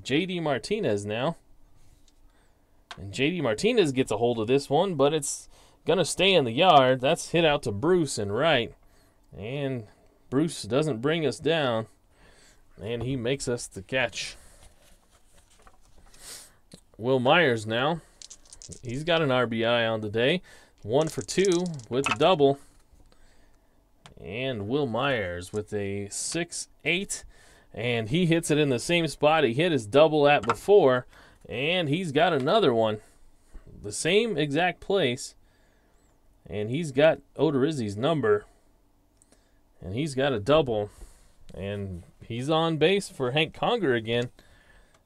J.D. Martinez now. And J.D. Martinez gets a hold of this one, but it's going to stay in the yard. That's hit out to Bruce and right. And Bruce doesn't bring us down, and he makes us the catch. Will Myers now. He's got an RBI on the day. 1 for 2 with a double. And Will Myers with a 6-8. And he hits it in the same spot he hit his double at before. And he's got another one. The same exact place. And he's got Odorizzi's number. And he's got a double. And he's on base for Hank Conger again.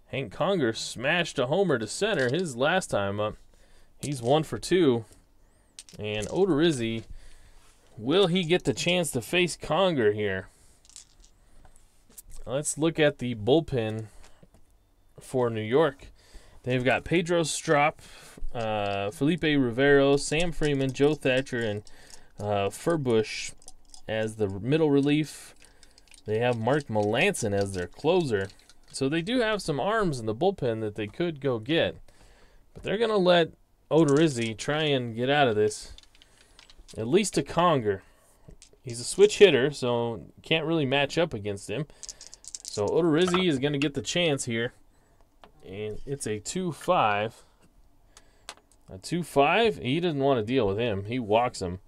Hank Conger smashed a homer to center his last time up. He's 1 for 2. And Odorizzi, will he get the chance to face Conger here? Let's look at the bullpen for New York. They've got Pedro Strop, Felipe Rivero, Sam Freeman, Joe Thatcher, and Furbush as the middle relief. They have Mark Melanson as their closer. So they do have some arms in the bullpen that they could go get. But they're going to let Odorizzi try and get out of this. At least to Conger. He's a switch hitter, so can't really match up against him. So Odorizzi is going to get the chance here. And it's a 2-5. A 2-5? He doesn't want to deal with him. He walks him.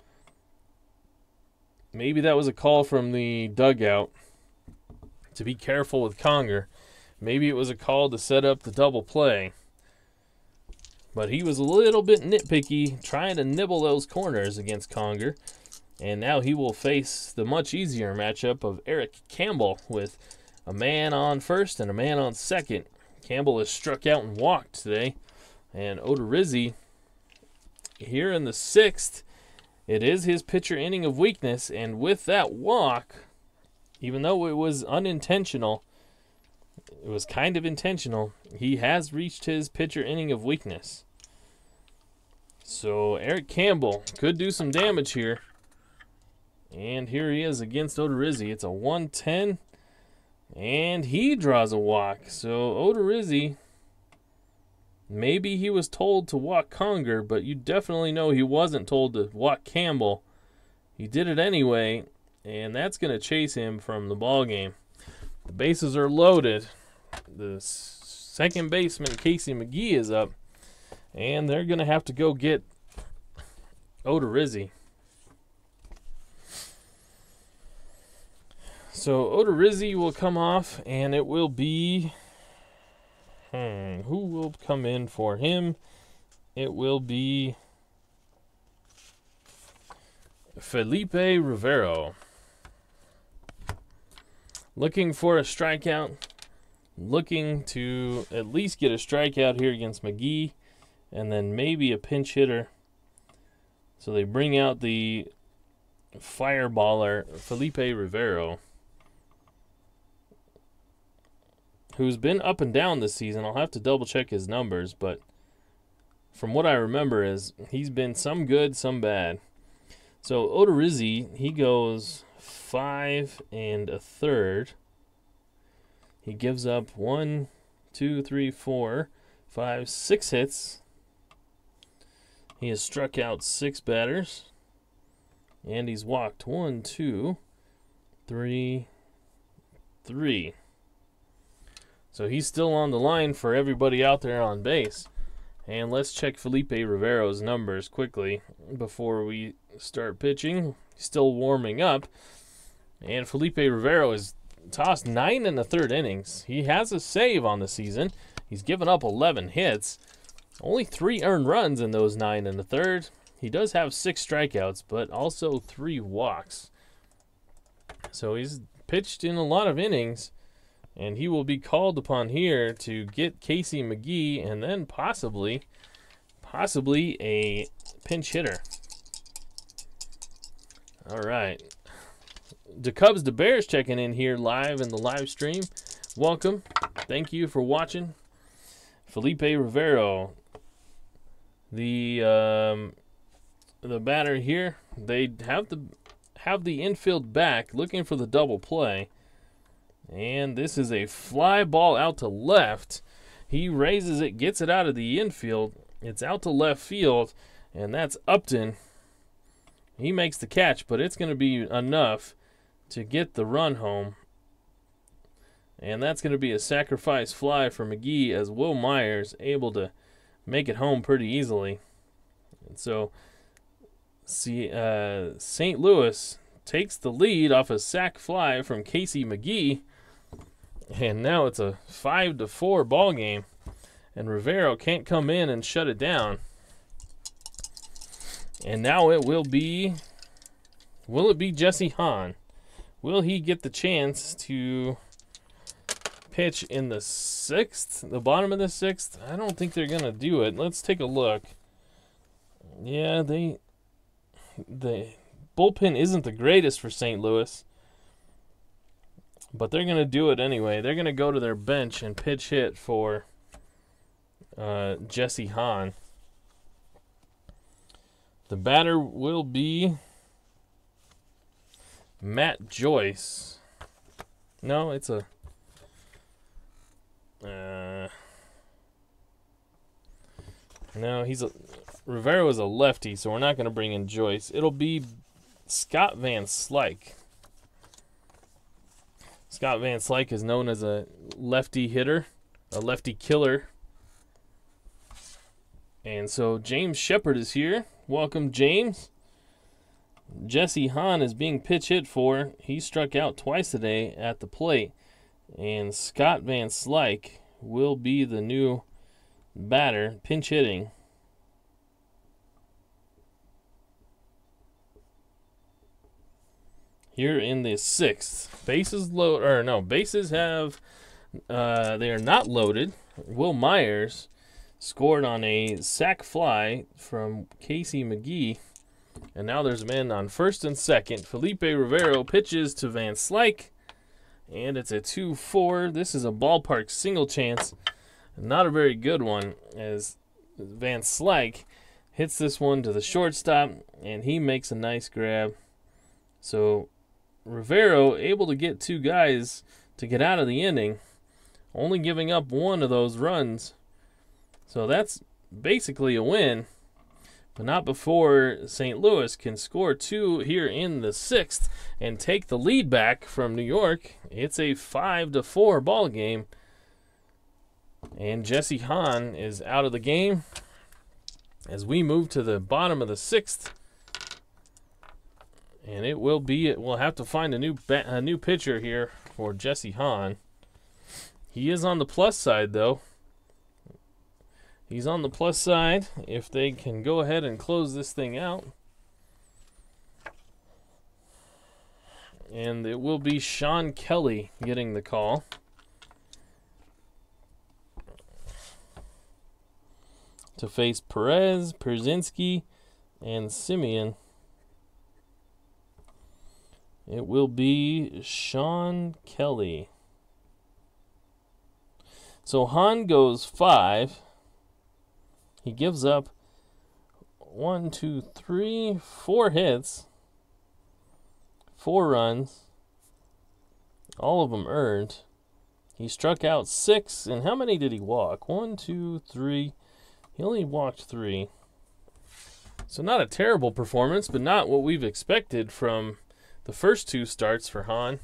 Maybe that was a call from the dugout to be careful with Conger. Maybe it was a call to set up the double play. But he was a little bit nitpicky, trying to nibble those corners against Conger. And now he will face the much easier matchup of Eric Campbell with a man on first and a man on second. Campbell has struck out and walked today. And Odorizzi, here in the 6th, it is his pitcher inning of weakness. And with that walk, even though it was unintentional, it was kind of intentional, he has reached his pitcher inning of weakness. So Eric Campbell could do some damage here. And here he is against Odorizzi. It's a 1-10. And he draws a walk. So Odorizzi, maybe he was told to walk Conger, but you definitely know he wasn't told to walk Campbell. He did it anyway, and that's going to chase him from the ball game. The bases are loaded. The second baseman, Casey McGee, is up, and they're going to have to go get Odorizzi. So Odorizzi will come off, and it will be... who will come in for him? It will be Felipe Rivero. Looking for a strikeout. Looking to at least get a strikeout here against McGee. And then maybe a pinch hitter. So they bring out the fireballer, Felipe Rivero, who's been up and down this season. I'll have to double check his numbers, but from what I remember is he's been some good, some bad. So Odorizzi, he goes 5 1/3. He gives up 1, 2, 3, 4, 5, 6 hits. He has struck out 6 batters. And he's walked 1, 2, 3, 3. So he's still on the line for everybody out there on base. And let's check Felipe Rivero's numbers quickly before we start pitching. He's still warming up. And Felipe Rivero is tossed 9 1/3 innings. He has a save on the season. He's given up 11 hits. Only 3 earned runs in those 9 1/3. He does have 6 strikeouts, but also 3 walks. So he's pitched in a lot of innings. And he will be called upon here to get Casey McGee and then possibly a pinch hitter. All right. The Cubs, the Bears checking in here live in the live stream. Welcome. Thank you for watching. Felipe Rivero, the batter here. They have the infield back looking for the double play. And this is a fly ball out to left. He raises it, gets it out of the infield. It's out to left field, and that's Upton. He makes the catch, but it's going to be enough to get the run home. And that's going to be a sacrifice fly for McGee, as Will Myers able to make it home pretty easily. And so, St. Louis takes the lead off a sac fly from Casey McGee. And now it's a 5-4 ball game, and Rivero can't come in and shut it down. And now it will be Jesse Hahn? Will he get the chance to pitch in the 6th, the bottom of the 6th? I don't think they're gonna do it. Let's take a look. Yeah, the bullpen isn't the greatest for St. Louis. But they're going to do it anyway. They're going to go to their bench and pitch hit for Jesse Hahn. The batter will be Matt Joyce. No, it's a... no, Rivero is a lefty, so we're not going to bring in Joyce. It'll be Scott Van Slyke. Scott Van Slyke is known as a lefty hitter, a lefty killer. And so James Shepard is here. Welcome, James. Jesse Hahn is being pitch hit for. He struck out twice today at the plate. And Scott Van Slyke will be the new batter, pinch hitting. Here in the 6th. Bases load, or no, bases have, they are not loaded. Will Myers scored on a sac fly from Casey McGee. And now there's a man on first and second. Felipe Rivero pitches to Van Slyke. And it's a 2-4. This is a ballpark single chance. Not a very good one, as Van Slyke hits this one to the shortstop, and he makes a nice grab. So Rivero able to get 2 guys to get out of the inning, only giving up 1 of those runs. So that's basically a win, but not before St. Louis can score 2 here in the 6th and take the lead back from New York. It's a 5-4 ball game, and Jesse Hahn is out of the game as we move to the bottom of the 6th. And it will be, we'll have to find a new pitcher here for Jesse Hahn. He is on the plus side, though. He's on the plus side if they can go ahead and close this thing out. And it will be Sean Kelly getting the call. To face Perez, Pierzynski, and Semien. It will be Sean Kelly. So Hahn goes 5. He gives up 1, 2, 3, 4 hits, 4 runs, all of them earned. He struck out 6, and how many did he walk? 1, 2, 3. He only walked 3. So not a terrible performance, but not what we've expected from the first 2 starts for Hahn.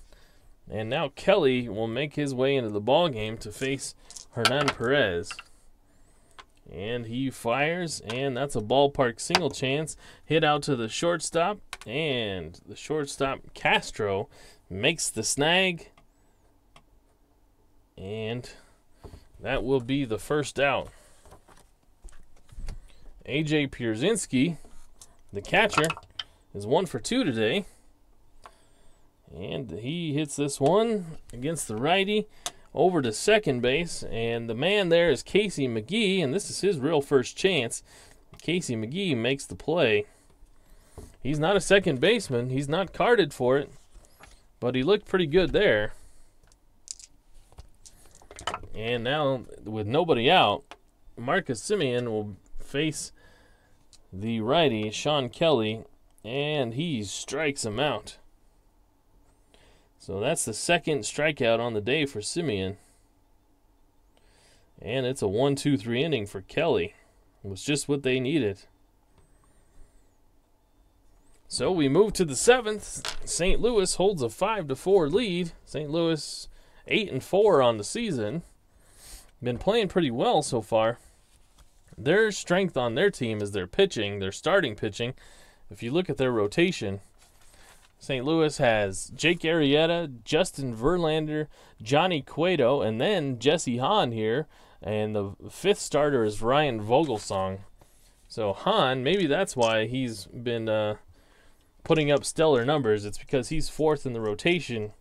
And now Kelly will make his way into the ball game to face Hernan Perez. And he fires, and that's a ballpark single chance. Hit out to the shortstop, and the shortstop, Castro, makes the snag. And that will be the first out. A.J. Pierzynski, the catcher, is 1 for 2 today. And he hits this one against the righty over to second base, and the man there is Casey McGee, and this is his real first chance. Casey McGee makes the play. He's not a second baseman. He's not carded for it, but he looked pretty good there. And now, with nobody out, Marcus Semien will face the righty, Sean Kelly, and he strikes him out. So that's the second strikeout on the day for Semien. And it's a 1-2-3 inning for Kelly. It was just what they needed. So we move to the 7th. St. Louis holds a 5-4 lead. St. Louis 8-4 on the season. Been playing pretty well so far. Their strength on their team is their pitching, their starting pitching. If you look at their rotation, St. Louis has Jake Arrieta, Justin Verlander, Johnny Cueto, and then Jesse Hahn here. And the 5th starter is Ryan Vogelsong. So Hahn, maybe that's why he's been putting up stellar numbers. It's because he's 4th in the rotation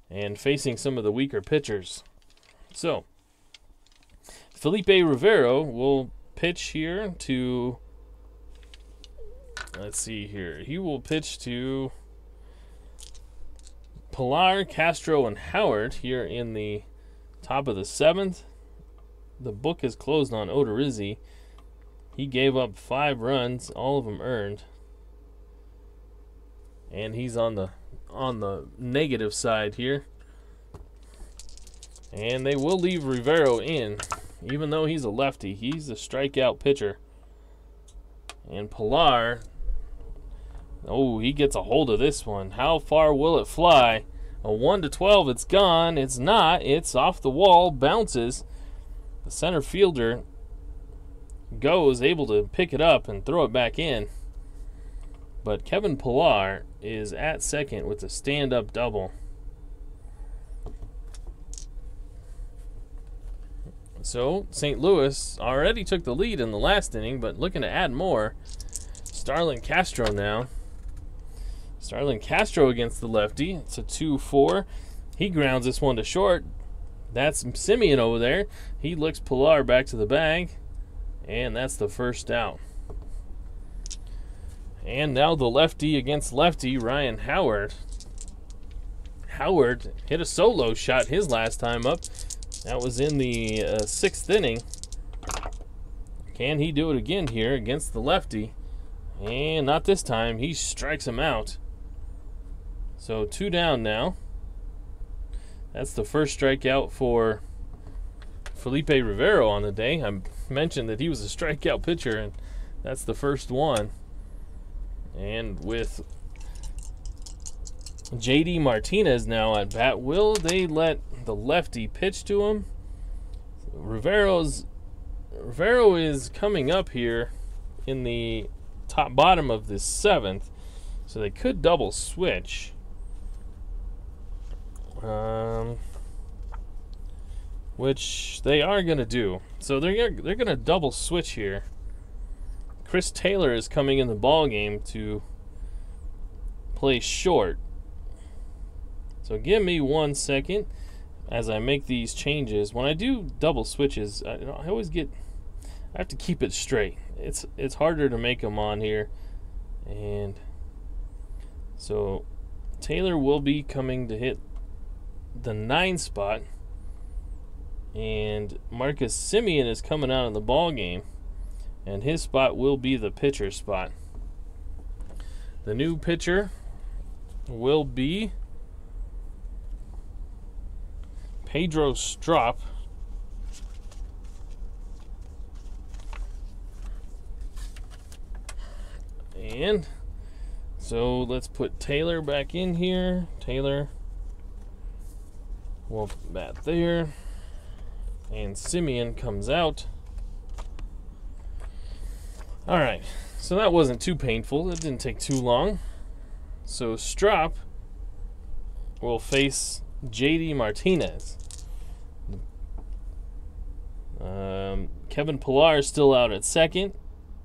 and facing some of the weaker pitchers. So Felipe Rivero will pitch here to... Let's see here. He will pitch to Pilar, Castro, and Howard here in the top of the 7th. the book is closed on Odorizzi. He gave up 5 runs, all of them earned, and he's on the negative side here. And they will leave Rivero in, even though he's a lefty. He's a strikeout pitcher. And Pilar, oh, he gets a hold of this one. How far will it fly? A 1-12, it's gone. It's not. It's off the wall, bounces. The center fielder goes, able to pick it up and throw it back in. But Kevin Pilar is at second with a stand-up double. So St. Louis already took the lead in the last inning, but looking to add more. Starlin Castro now. Starlin Castro against the lefty. It's a 2-4. He grounds this one to short. That's Simeon over there. He looks Pilar back to the bag, and that's the first out. And now the lefty against lefty, Ryan Howard. Howard hit a solo shot his last time up. That was in the 6th inning. Can he do it again here against the lefty? And not this time. He strikes him out. So 2 down now. That's the first strikeout for Felipe Rivero on the day. I mentioned that he was a strikeout pitcher, and that's the first one. And with JD Martinez now at bat, will they let the lefty pitch to him? Rivero is coming up here in the bottom of this 7th, so they could double switch. Which they are going to do. So they're going to double switch here. Chris Taylor is coming in the ball game to play short. So give me 1 second as I make these changes. When I do double switches, I have to keep it straight. It's harder to make them on here. And so Taylor will be coming to hit the 9 spot, and Marcus Simeon is coming out of the ball game, and his spot will be the pitcher spot. The new pitcher will be Pedro Strop. And so let's put Taylor back in here. Taylor will bat there. And Simeon comes out. Alright, so that wasn't too painful. It didn't take too long. So Strop will face JD Martinez. Kevin Pilar is still out at second.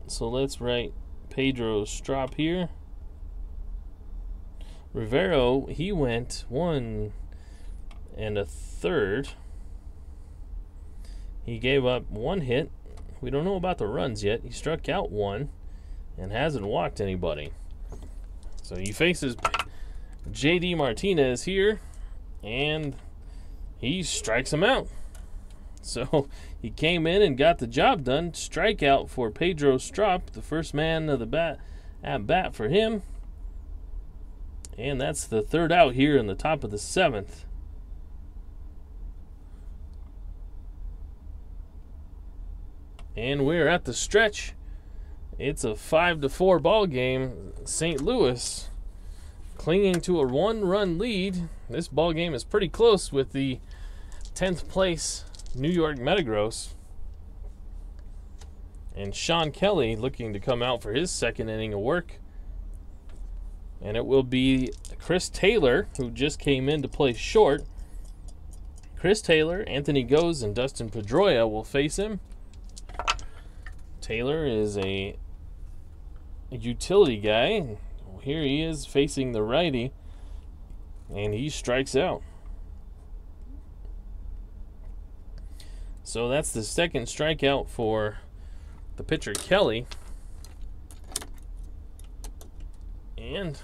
So let's write Pedro Strop here. Rivero, he went 1 1/3. He gave up 1 hit. We don't know about the runs yet. He struck out 1 and hasn't walked anybody. So he faces JD Martinez here, and he strikes him out. So he came in and got the job done. Strikeout for Pedro Strop, the first man of the at bat for him. And that's the 3rd out here in the top of the 7th. And we're at the stretch. It's a 5-4 ball game. St. Louis clinging to a 1-run lead. This ball game is pretty close with the 10th place New York Metagross. And Sean Kelly looking to come out for his 2nd inning of work. And it will be Chris Taylor, who just came in to play short. Chris Taylor, Anthony Goes, and Dustin Pedroia will face him. Taylor is a utility guy. Here he is facing the righty, and he strikes out. So that's the 2nd strikeout for the pitcher Kelly. And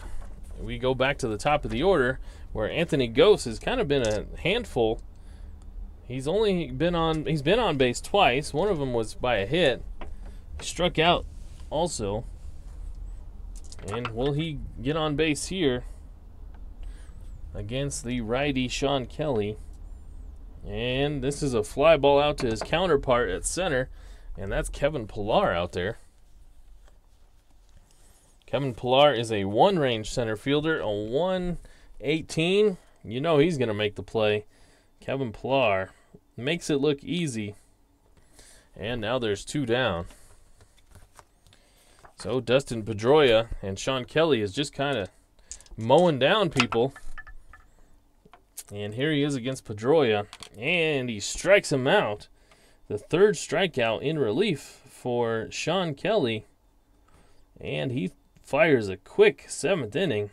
we go back to the top of the order, where Anthony Gose has kind of been a handful. He's been on base twice. One of them was by a hit. He struck out also. And will he get on base here against the righty Sean Kelly? And this is a fly ball out to his counterpart at center, and that's Kevin Pillar out there. Kevin Pillar is a one-range center fielder, a 118. You know he's going to make the play. Kevin Pillar makes it look easy. And now there's 2 down. So Dustin Pedroia and Sean Kelly is just kind of mowing down people. And here he is against Pedroia, and he strikes him out. The 3rd strikeout in relief for Sean Kelly. And he fires a quick 7th inning.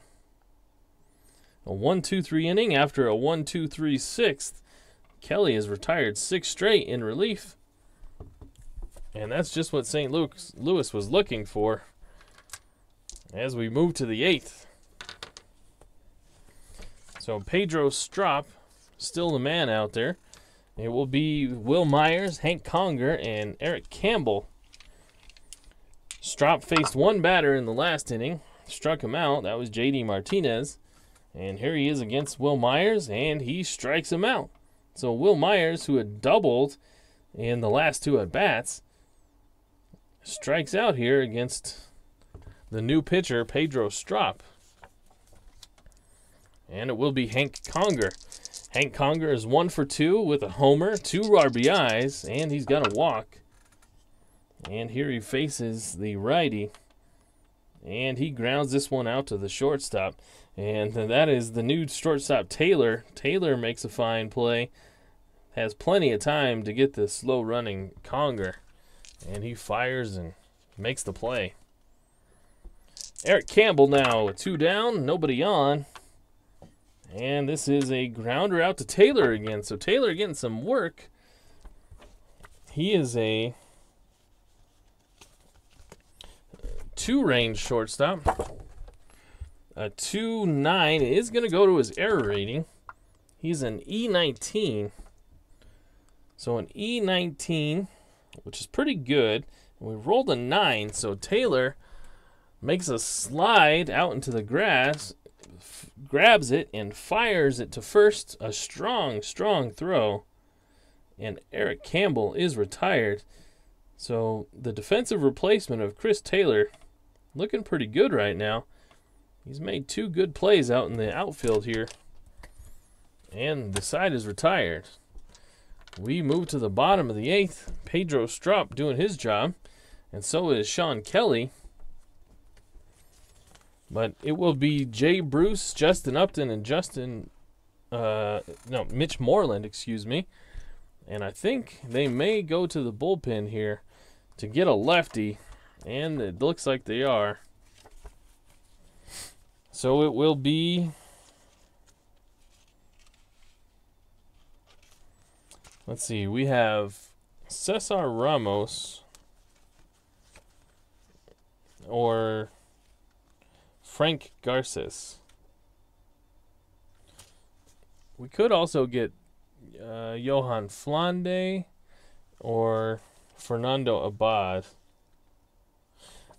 A 1-2-3 inning after a 1-2-3 6th. Kelly has retired 6 straight in relief. And that's just what St. Louis was looking for. As we move to the 8th. So Pedro Strop, still the man out there. It will be Will Myers, Hank Conger, and Eric Campbell. Strop faced one batter in the last inning. Struck him out. That was J.D. Martinez. And here he is against Will Myers, and he strikes him out. So Will Myers, who had doubled in the last 2 at-bats, strikes out here against the new pitcher, Pedro Strop. And it will be Hank Conger. Hank Conger is 1 for 2 with a homer, 2 RBIs, and he's got a walk. And here he faces the righty. And he grounds this one out to the shortstop. And that is the new shortstop, Taylor. Taylor makes a fine play. Has plenty of time to get the slow-running Conger. And he fires and makes the play. Eric Campbell now with 2 down, nobody on. And this is a grounder out to Taylor again. So Taylor getting some work. He is a 2-range shortstop. A 2.9 is going to go to his error rating. He's an E19. So an E19, which is pretty good. We rolled a 9, so Taylor makes a slide out into the grass, grabs it, and fires it to first. A strong, strong throw. And Eric Campbell is retired. So the defensive replacement of Chris Taylor looking pretty good right now. He's made 2 good plays out in the outfield here. And the side is retired. We move to the bottom of the 8th. Pedro Strop doing his job. And so is Sean Kelly. But it will be Jay Bruce, Justin Upton, and Mitch Moreland, excuse me. And I think they may go to the bullpen here to get a lefty. And it looks like they are. So it will be, let's see, we have Cesar Ramos or Frank Garces. We could also get Johan Flande or Fernando Abad.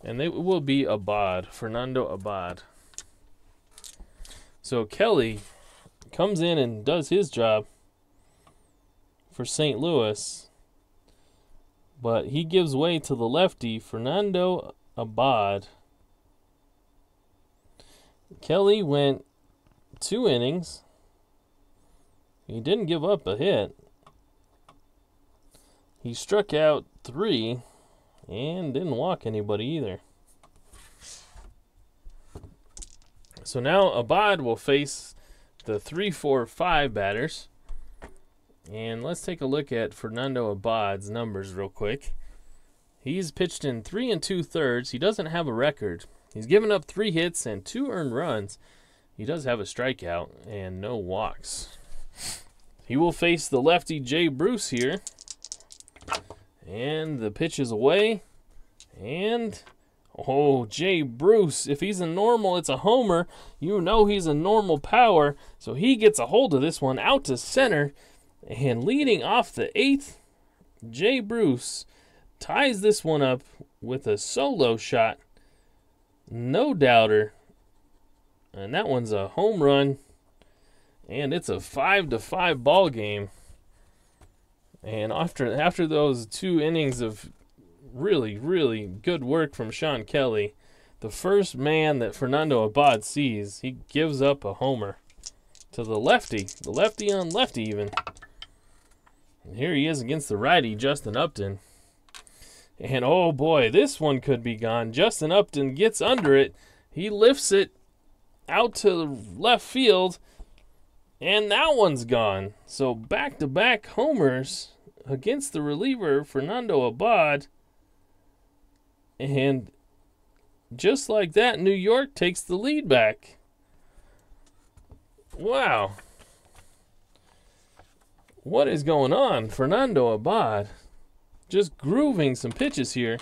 And they will be Abad, Fernando Abad. So Kelly comes in and does his job for St. Louis, but he gives way to the lefty, Fernando Abad. Kelly went 2 innings. He didn't give up a hit. He struck out 3 and didn't walk anybody either. So now Abad will face the 3-4-5 batters. And let's take a look at Fernando Abad's numbers real quick. He's pitched in 3 2/3. He doesn't have a record. He's given up 3 hits and 2 earned runs. He does have a strikeout and no walks. He will face the lefty Jay Bruce here. And the pitch is away. And oh, Jay Bruce, if he's a normal, it's a homer. You know he's a normal power. So he gets a hold of this one out to center. And leading off the 8th, Jay Bruce ties this one up with a solo shot. No doubter. And that one's a home run. And it's a 5-5 ball game. And after those 2 innings of really, really good work from Sean Kelly, the first man that Fernando Abad sees, he gives up a homer to the lefty on lefty even. And here he is against the righty, Justin Upton. And oh boy, this one could be gone. Justin Upton gets under it. He lifts it out to the left field, and that one's gone. So back-to-back homers against the reliever, Fernando Abad. And just like that, New York takes the lead back. Wow. What is going on? Fernando Abad just grooving some pitches here.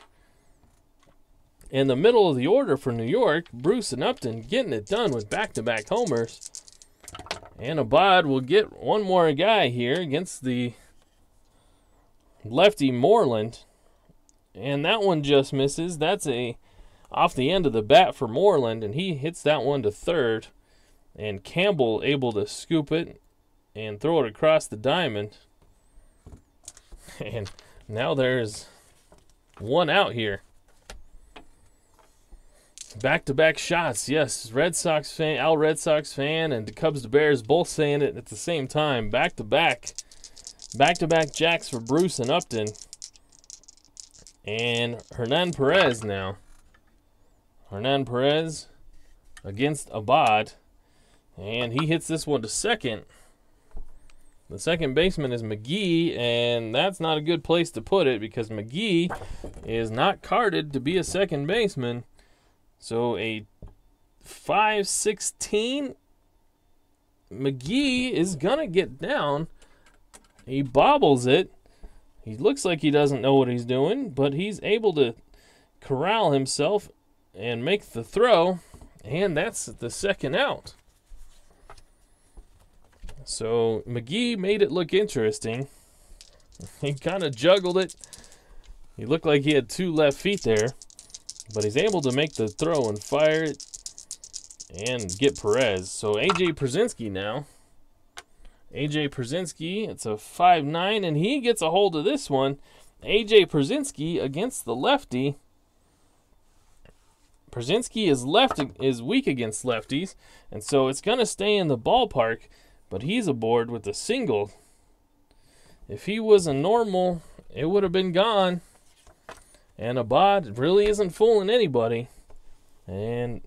In the middle of the order for New York, Bruce and Upton getting it done with back-to-back homers. And Abad will get one more guy here against the lefty Moreland. And that one just misses. That's off the end of the bat for Moreland, and he hits that one to third. And Campbell able to scoop it and throw it across the diamond. And now there's one out here. Back-to-back shots, yes. Red Sox fan, and the Cubs to Bears both saying it at the same time. Back-to-back jacks for Bruce and Upton. And Hernan Perez now. Hernan Perez against Abad. And he hits this one to second. The second baseman is McGee, and that's not a good place to put it because McGee is not carded to be a second baseman. So a 5-16, McGee is going to get down. He bobbles it. He looks like he doesn't know what he's doing, but he's able to corral himself and make the throw, and that's the second out. So McGee made it look interesting. He kind of juggled it. He looked like he had 2 left feet there, but he's able to make the throw and fire it and get Perez. So A.J. Przinsky now. A.J. Przinsky, it's a 5-9, and he gets a hold of this one. A.J. Przinsky against the lefty. Przinsky is weak against lefties, and so it's going to stay in the ballpark, but he's aboard with a single. If he was a normal, it would have been gone. And Abad really isn't fooling anybody. And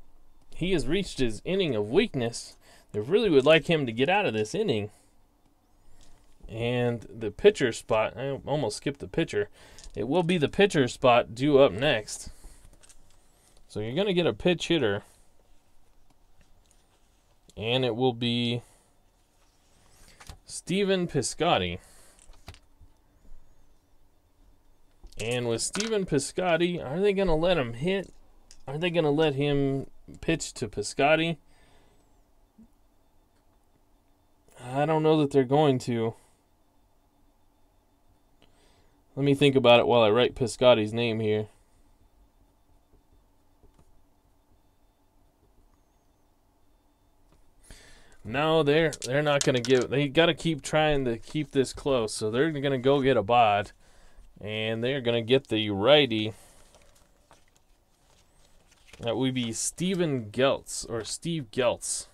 he has reached his inning of weakness. They really would like him to get out of this inning. And the pitcher spot, I almost skipped the pitcher. It will be the pitcher spot due up next. So you're going to get a pitch hitter. And it will be Stephen Piscotty. And with Stephen Piscotty, are they going to let him hit? Are they going to let him pitch to Piscotty? I don't know that they're going to. Let me think about it while I write Piscotty's name here. No, they're not going to give. They got to keep trying to keep this close. So they're going to go get Abad, and they're going to get the righty. That would be Steven Geltz or Steve Geltz.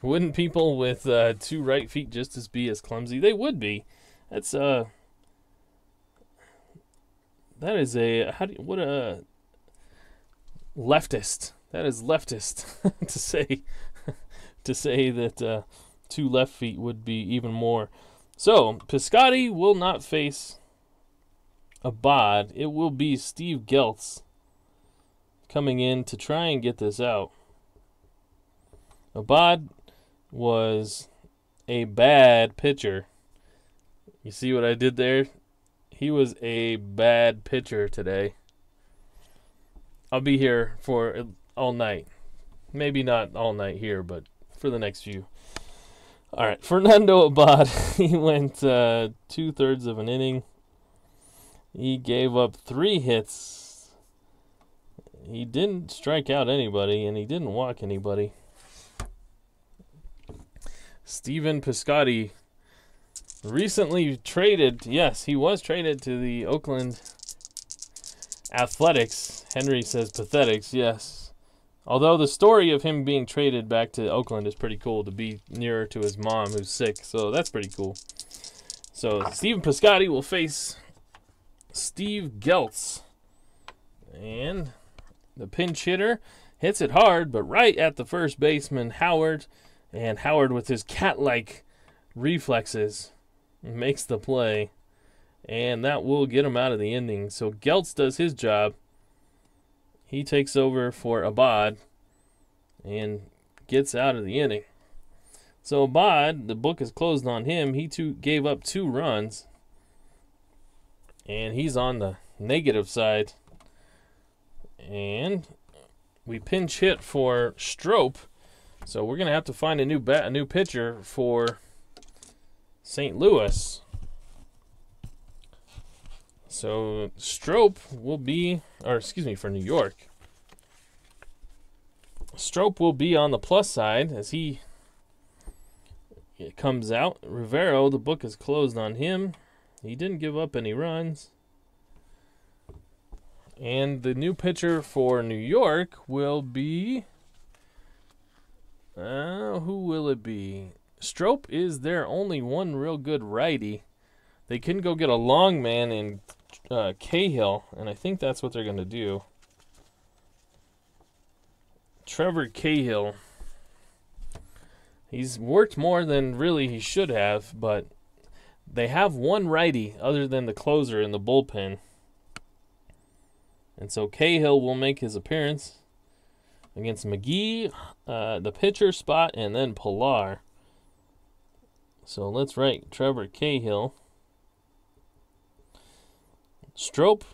Wouldn't people with 2 right feet just be as clumsy? They would be. That's that is a what a leftist. That is leftist to say that 2 left feet would be even more. So Piscotty will not face Abad. It will be Steve Geltz coming in to try and get this out. Abad was a bad pitcher. You see what I did there? He was a bad pitcher today. I'll be here for all night. Maybe not all night here, but for the next few. All right, Fernando Abad, he went 2/3 of an inning. He gave up 3 hits. He didn't strike out anybody, and he didn't walk anybody. Steven Piscotty, recently traded. Yes, he was traded to the Oakland Athletics. Henry says pathetics, yes. Although the story of him being traded back to Oakland is pretty cool, to be nearer to his mom who's sick. So that's pretty cool. So Steven Piscotty will face Steve Geltz. And the pinch hitter hits it hard, but right at the first baseman, Howard. And Howard, with his cat-like reflexes, makes the play. And that will get him out of the inning. So Geltz does his job. He takes over for Abad and gets out of the inning. So Abad, the book is closed on him. He too gave up 2 runs. And he's on the negative side. And we pinch hit for Strop. So we're going to have to find a new pitcher for St. Louis. So Strop will be, for New York. Strop will be on the plus side as he comes out. Rivero, the book is closed on him. He didn't give up any runs. And the new pitcher for New York will be, who will it be? Strop is their only one real good righty. They can go get a long man in Cahill, and I think that's what they're going to do. Trevor Cahill. He's worked more than really he should have, but they have one righty other than the closer in the bullpen. And so Cahill will make his appearance against McGee, the pitcher spot, and then Pilar. So let's write Trevor Cahill. Strop,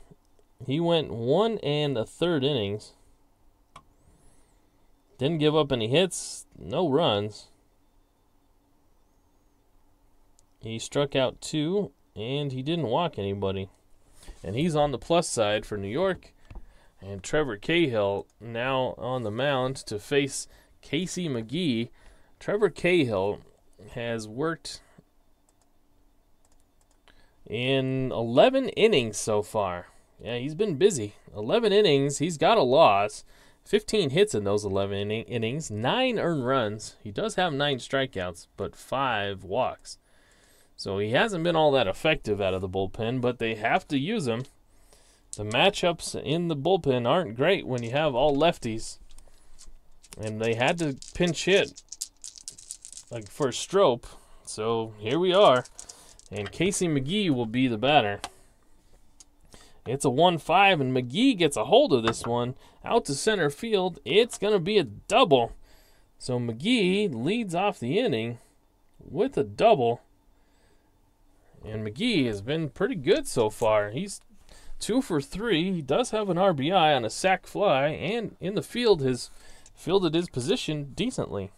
he went 1 1/3 innings. Didn't give up any hits, no runs. He struck out 2, and he didn't walk anybody. And he's on the plus side for New York. And Trevor Cahill now on the mound to face Casey McGee. Trevor Cahill has worked in 11 innings so far. Yeah, he's been busy. 11 innings. He's got a loss. 15 hits in those 11 innings. 9 earned runs. He does have 9 strikeouts, but 5 walks. So he hasn't been all that effective out of the bullpen, but they have to use him. The matchups in the bullpen aren't great when you have all lefties. And they had to pinch hit for Strop. So here we are. And Casey McGee will be the batter. It's a 1-5, and McGee gets a hold of this one out to center field. It's going to be a double. So McGee leads off the inning with a double. And McGee has been pretty good so far. He's 2 for 3. He does have an RBI on a sac fly, and in the field has fielded his position decently.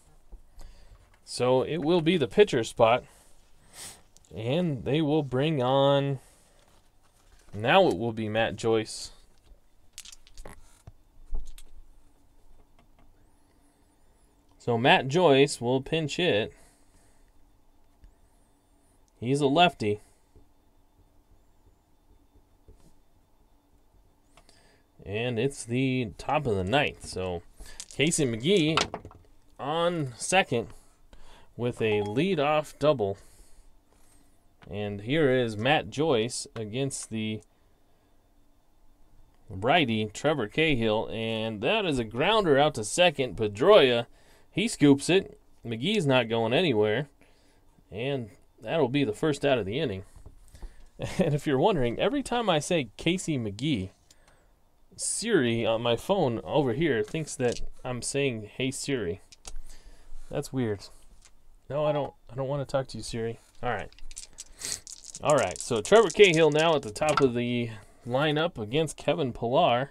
So it will be the pitcher spot. And they will bring on, now it will be Matt Joyce. So Matt Joyce will pinch hit. He's a lefty. And it's the top of the ninth. So Casey McGee on second with a leadoff double. And here is Matt Joyce against the righty Trevor Cahill. And that is a grounder out to second. Pedroia, he scoops it. McGee's not going anywhere. And that'll be the first out of the inning. And if you're wondering, every time I say Casey McGee, Siri on my phone over here thinks that I'm saying, "Hey Siri." That's weird. No, I don't want to talk to you, Siri. All right, so Trevor Cahill now at the top of the lineup against Kevin Pilar.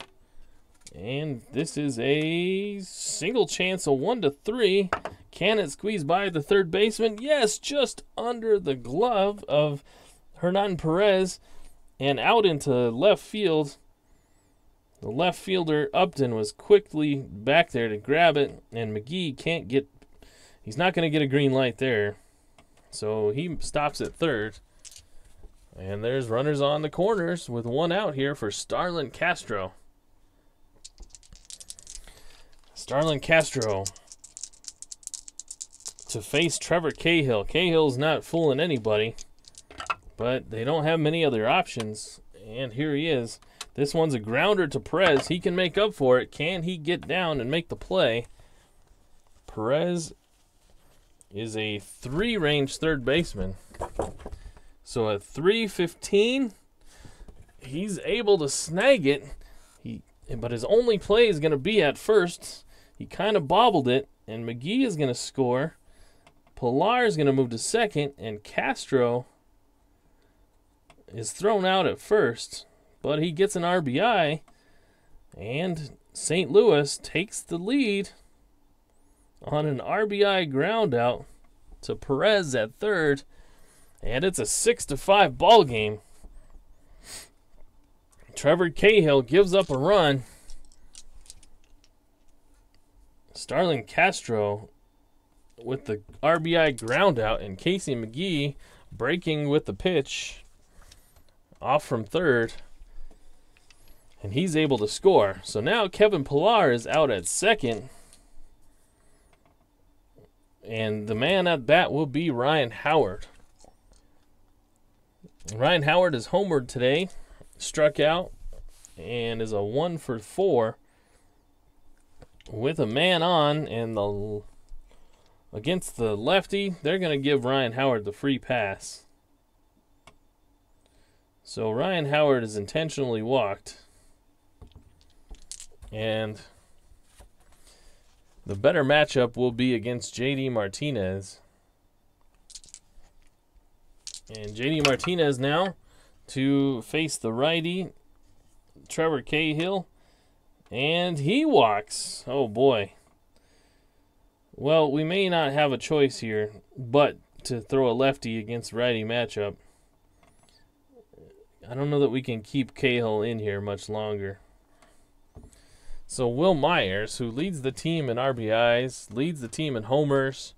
And this is a single chance, a 1-3. Can it squeeze by the third baseman? Yes, just under the glove of Hernan Perez and out into left field. The left fielder, Upton, was quickly back there to grab it, and McGee can't get... He's not going to get a green light there. So he stops at third. And there's runners on the corners with one out here for Starlin Castro. Starlin Castro to face Trevor Cahill. Cahill's not fooling anybody, but they don't have many other options. And here he is. This one's a grounder to Perez. He can make up for it. Can he get down and make the play? Perez is a 3-range third baseman. So at 3:15, he's able to snag it. But his only play is going to be at first. He kind of bobbled it, and McGee is going to score. Pilar is going to move to second, and Castro is thrown out at first. But he gets an RBI, and St. Louis takes the lead on an RBI ground out to Perez at third, and it's a 6-5 ball game. Trevor Cahill gives up a run. Starlin Castro with the RBI ground out, and Casey McGee breaking with the pitch off from third. And he's able to score. So now Kevin Pilar is out at second. And the man at bat will be Ryan Howard. Ryan Howard is homered today. Struck out and is a 1 for 4 with a man on, and against the lefty, they're going to give Ryan Howard the free pass. So Ryan Howard is intentionally walked, and the better matchup will be against JD Martinez. And JD Martinez now to face the righty, Trevor Cahill, and he walks. Oh boy. Well, we may not have a choice here but to throw a lefty against righty matchup. I don't know that we can keep Cahill in here much longer. So Will Myers, who leads the team in RBIs, leads the team in homers,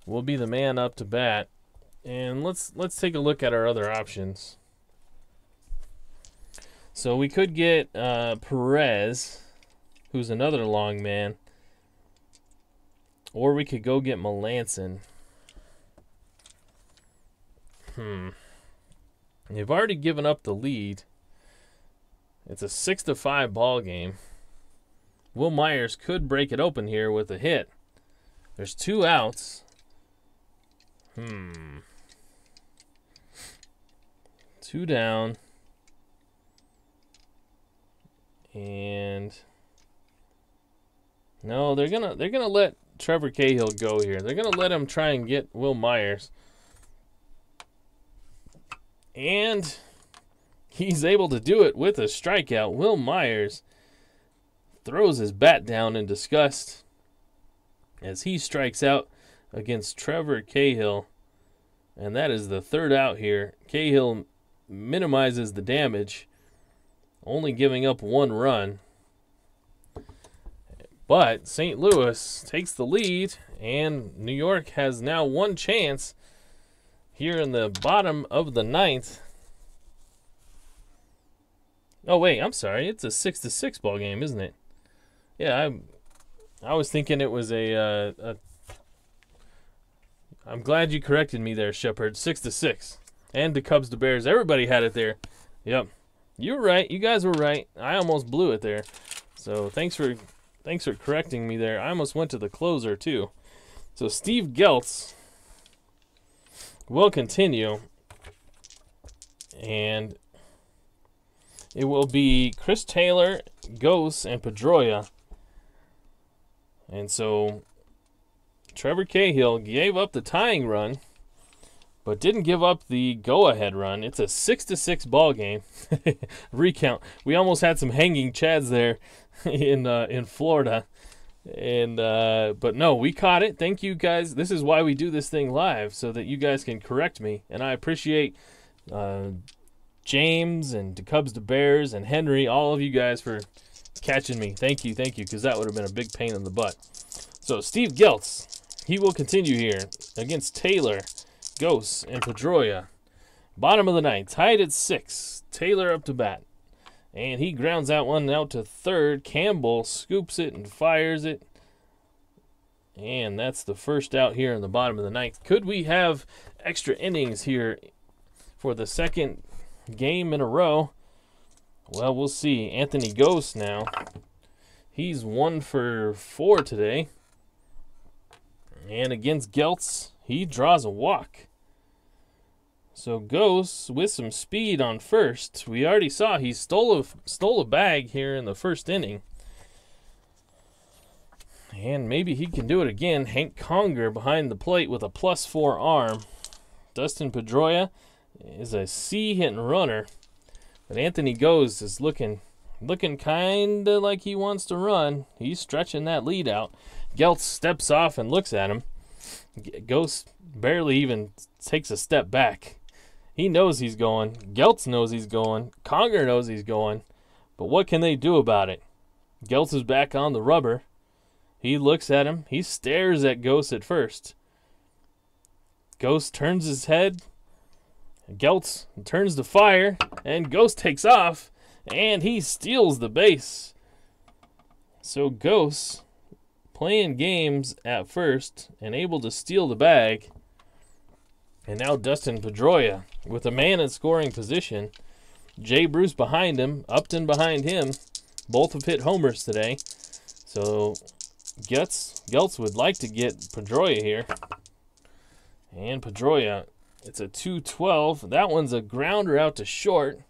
will be the man up to bat. And let's take a look at our other options. So we could get Perez, who's another long man, or we could go get Melanson. You've already given up the lead. It's a 6-5 ball game. Will Myers could break it open here with a hit. There's 2 outs. 2 down. And no, they're gonna let Trevor Cahill go here. They're gonna let him try and get Will Myers. And he's able to do it with a strikeout. Will Myers throws his bat down in disgust as he strikes out against Trevor Cahill. And that is the 3rd out here. Cahill minimizes the damage, only giving up 1 run. But St. Louis takes the lead, and New York has now 1 chance here in the bottom of the 9th. Oh, wait, I'm sorry. It's a 6-6 ball game, isn't it? Yeah, I was thinking it was I'm glad you corrected me there, Shepard. 6-6. And the Cubs to Bears. Everybody had it there. Yep. You were right. You guys were right. I almost blew it there. So thanks for correcting me there. I almost went to the closer too. So Steve Geltz will continue. And it will be Chris Taylor, Gose, and Pedroia. And so Trevor Cahill gave up the tying run, but didn't give up the go-ahead run. It's a 6-6 ball game. Recount. We almost had some hanging chads there in Florida. And but no, we caught it. Thank you guys. This is why we do this thing live, so that you guys can correct me. And I appreciate James and the Cubs to Bears and Henry, all of you guys for catching me. Thank you, because that would have been a big pain in the butt. So Steve Geltz, he will continue here against Taylor, Ghost, and Pedroia. Bottom of the ninth, tied at 6. Taylor up to bat. And he grounds that one out to third. Campbell scoops it and fires it. And that's the first out here in the bottom of the ninth. Could we have extra innings here for the second game in a row? Well, we'll see. Anthony Ghost now. He's 1 for 4 today. And against Geltz, he draws a walk. So Ghost with some speed on first. We already saw he stole a bag here in the first inning. And maybe he can do it again. Hank Conger behind the plate with a +4 arm. Dustin Pedroia is a C hitting runner. But Anthony Ghost is looking kind of like he wants to run. He's stretching that lead out. Geltz steps off and looks at him. Ghost barely even takes a step back. He knows he's going. Geltz knows he's going. Conger knows he's going. But what can they do about it? Geltz is back on the rubber. He looks at him. He stares at Ghost at first. Ghost turns his head. Geltz turns to fire. And Ghost takes off. And he steals the base. So Ghost playing games at first and able to steal the bag. And now Dustin Pedroia with a man in scoring position. Jay Bruce behind him, Upton behind him. Both have hit homers today. So Geltz would like to get Pedroia here. And Pedroia, it's a 2-12. That one's a grounder out to short.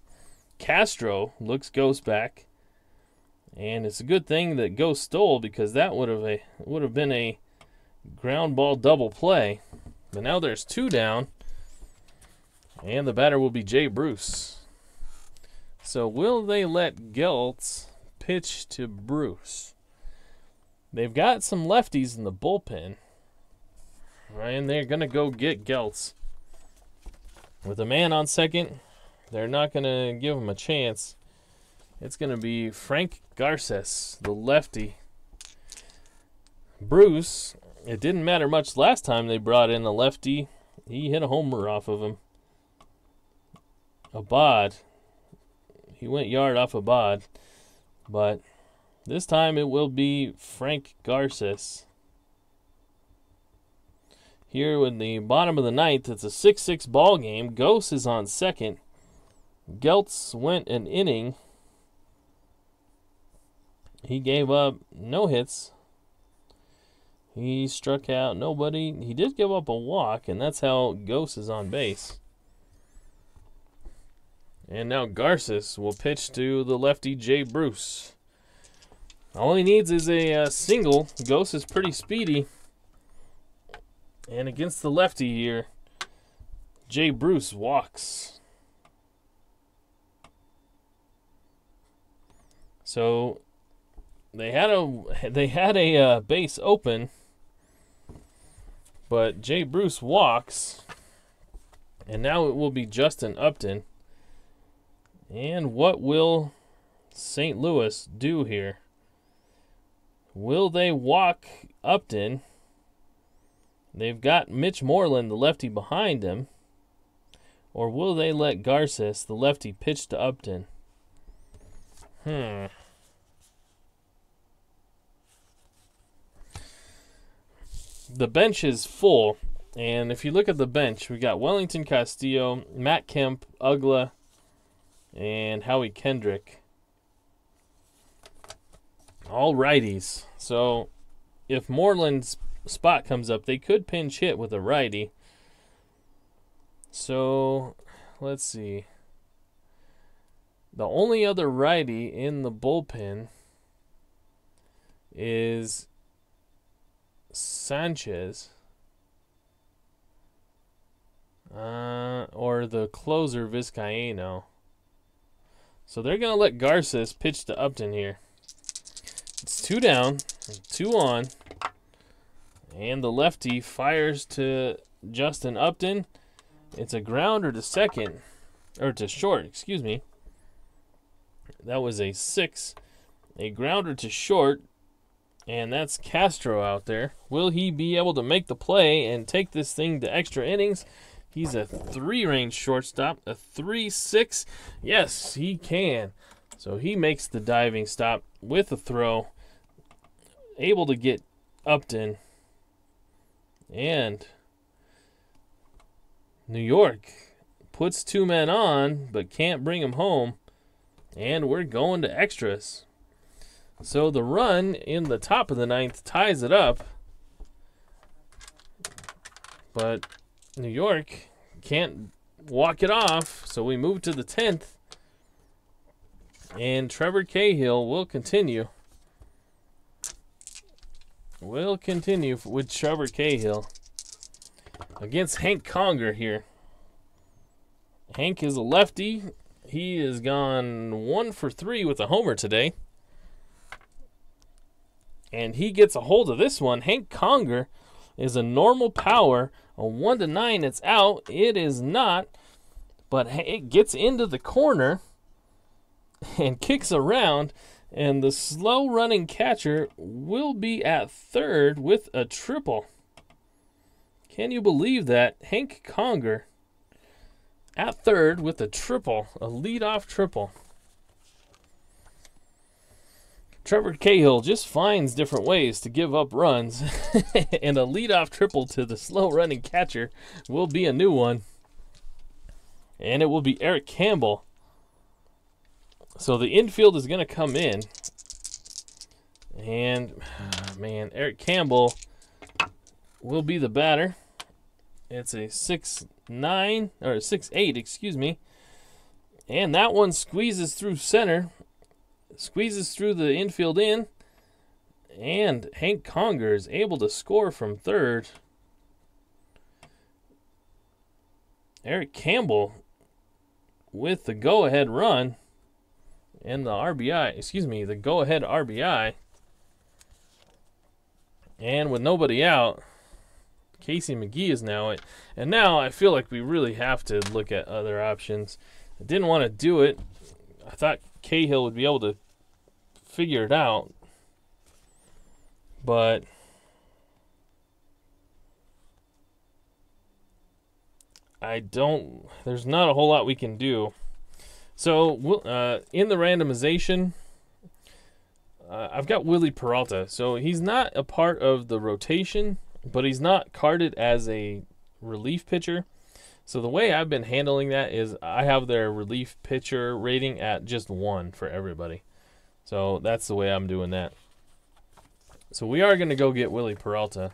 Castro looks Ghost back. And it's a good thing that Ghost stole, because that would have been a ground ball double play. But now there's 2 down. And the batter will be Jay Bruce. So will they let Geltz pitch to Bruce? They've got some lefties in the bullpen. And they're going to go get Geltz. With a man on second, they're not going to give him a chance. It's going to be Frank Garces, the lefty. Bruce, it didn't matter much last time they brought in a lefty. He hit a homer off of him. Abad. He went yard off Abad. But this time it will be Frank Garces. Here in the bottom of the ninth, it's a 6-6 ball game. Ghost is on second. Geltz went an inning. He gave up no hits. He struck out nobody. He did give up a walk, and that's how Ghost is on base. And now Garces will pitch to the lefty Jay Bruce. All he needs is a single. Ghost is pretty speedy. And against the lefty here, Jay Bruce walks. So they had a base open, but Jay Bruce walks, and now it will be Justin Upton. And what will St. Louis do here? Will they walk Upton? They've got Mitch Moreland, the lefty, behind him. Or will they let Garces, the lefty, pitch to Upton? The bench is full. And if you look at the bench, we got Wellington Castillo, Matt Kemp, Ugla, and Howie Kendrick. All righties. So if Moreland's spot comes up, they could pinch hit with a righty. So let's see. The only other righty in the bullpen is Sanchez. Or the closer Vizcaino. So they're going to let Garces pitch to Upton here. It's 2 down, 2 on, and the lefty fires to Justin Upton. It's a grounder to second, or to short, excuse me. That was a 6. A grounder to short, and that's Castro out there. Will he be able to make the play and take this thing to extra innings? He's a 3-range shortstop, a 3-6. Yes, he can. So he makes the diving stop with a throw, able to get Upton. And New York puts 2 men on, but can't bring them home. And we're going to extras. So the run in the top of the 9th ties it up. But New York can't walk it off, so we move to the 10th. And Trevor Cahill will continue. Will continue with Trevor Cahill against Hank Conger here. Hank is a lefty. He has gone 1 for 3 with a homer today. And he gets a hold of this one. Hank Conger is a normal power. A 1-9, it's out. It is not. But it gets into the corner and kicks around. And the slow-running catcher will be at third with a triple. Can you believe that? Hank Conger at third with a triple, a leadoff triple. Trevor Cahill just finds different ways to give up runs, and a leadoff triple to the slow-running catcher will be a new one. And it will be Eric Campbell. So the infield is going to come in. And, man, Eric Campbell will be the batter. It's a 6-9, or 6-8, excuse me. And that one squeezes through center. Squeezes through the infield in. And Hank Conger is able to score from third. Eric Campbell with the go-ahead run. And the RBI, excuse me, the go-ahead RBI. And with nobody out, Casey McGee is now it. And now I feel like we really have to look at other options. I didn't want to do it. I thought Cahill would be able to figure it out. But there's not a whole lot we can do. So in the randomization, I've got Willie Peralta. So he's not a part of the rotation, but he's not carded as a relief pitcher. So the way I've been handling that is I have their relief pitcher rating at just 1 for everybody. So that's the way I'm doing that. So we are going to go get Willie Peralta.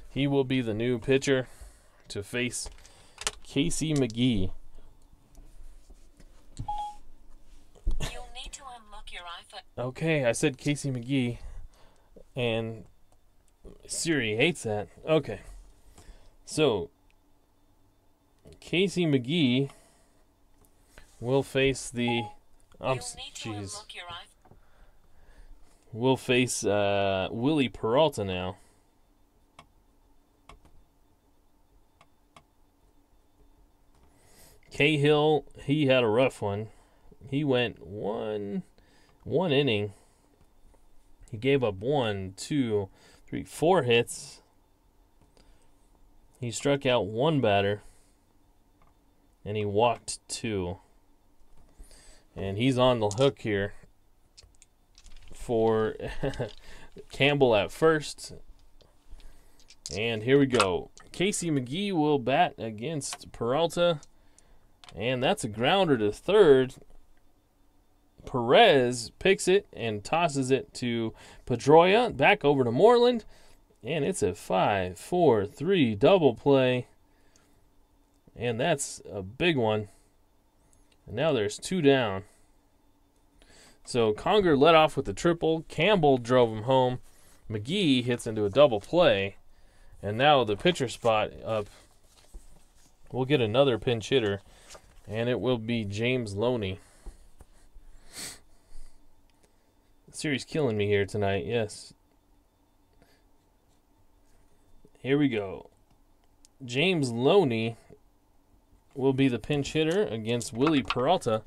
He will be the new pitcher to face Casey McGee. You'll need to unlock your iPhone. Okay, I said Casey McGee, and Siri hates that. Okay, so Casey McGee will face the. We'll face Willie Peralta now. Cahill, he had a rough one. He went one inning. He gave up 1, 2, 3, 4 hits. He struck out 1 batter. And he walked 2. And he's on the hook here for Campbell at first. And here we go. Casey McGee will bat against Peralta. And that's a grounder to third. Perez picks it and tosses it to Pedroia. Back over to Moreland. And it's a 5-4-3 double play. And that's a big one. And now there's 2 down. So Conger led off with the triple. Campbell drove him home. McGee hits into a double play. And now the pitcher spot up. We'll get another pinch hitter. And it will be James Loney. The series killing me here tonight, yes. Here we go. James Loney will be the pinch hitter against Willie Peralta.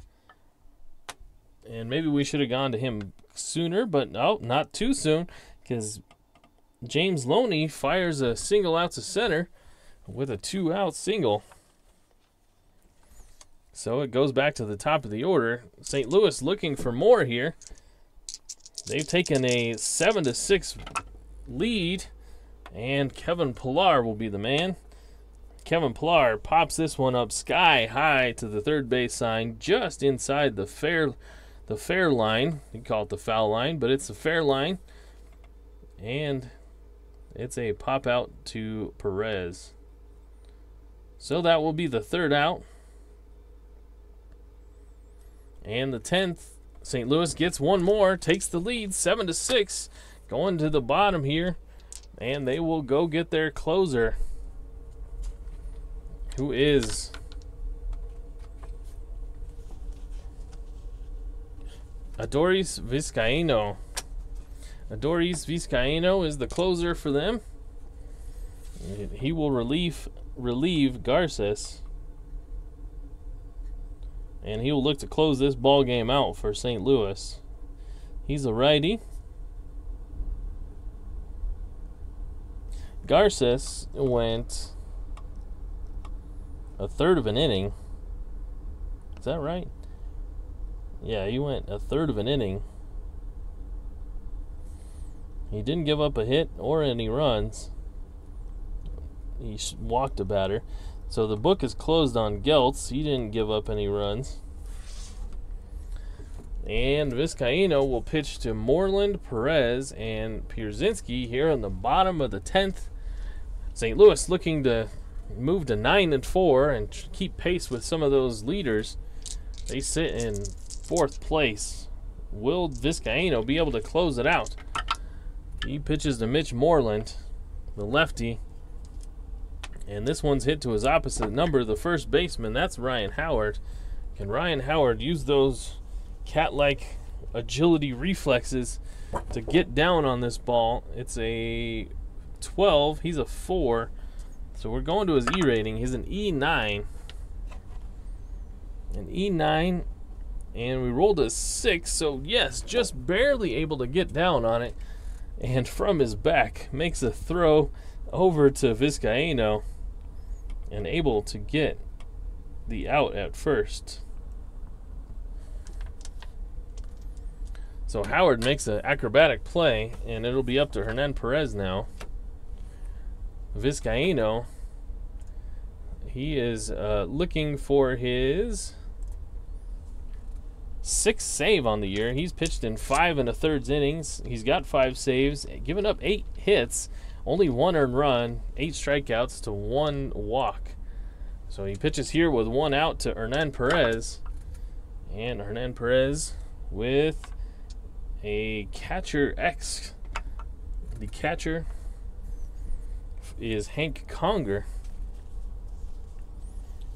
And maybe we should have gone to him sooner, but no, not too soon, because James Loney fires a single out to center with a 2-out single. So it goes back to the top of the order. St. Louis looking for more here. They've taken a 7-6 lead, and Kevin Pillar will be the man. Kevin Pillar pops this one up sky high to the third base sign, just inside the fair line. You call it the foul line, but it's the fair line. And it's a pop out to Perez. So that will be the third out. And the 10th, St. Louis gets one more, takes the lead, 7-6, going to the bottom here, and they will go get their closer, who is Adolis Vizcaino. Adolis Vizcaino is the closer for them. He will relieve Garces. And he will look to close this ball game out for St. Louis. He's a righty. Garces went a third of an inning. Is that right? Yeah, he went a third of an inning. He didn't give up a hit or any runs. He walked a batter. So the book is closed on Geltz. He didn't give up any runs. And Vizcaino will pitch to Moreland, Perez, and Pierzynski here on the bottom of the 10th. St. Louis looking to move to 9-4 and keep pace with some of those leaders. They sit in 4th place. Will Vizcaino be able to close it out? He pitches to Mitch Moreland, the lefty. And this one's hit to his opposite number, the first baseman. That's Ryan Howard. Can Ryan Howard use those cat-like agility reflexes to get down on this ball? It's a 12. He's a 4. So we're going to his E rating. He's an E9. An E9. And we rolled a 6. So, yes, just barely able to get down on it. And from his back, makes a throw over to Vizcaino. And able to get the out at first. So Howard makes an acrobatic play, and it'll be up to Hernan Perez now. Vizcaino, he is looking for his 6th save on the year. He's pitched in 5 1/3 innings. He's got 5 saves, given up 8 hits. Only 1 earned run, 8 strikeouts to 1 walk. So he pitches here with 1 out to Hernan Perez. And Hernan Perez with a catcher X. The catcher is Hank Conger.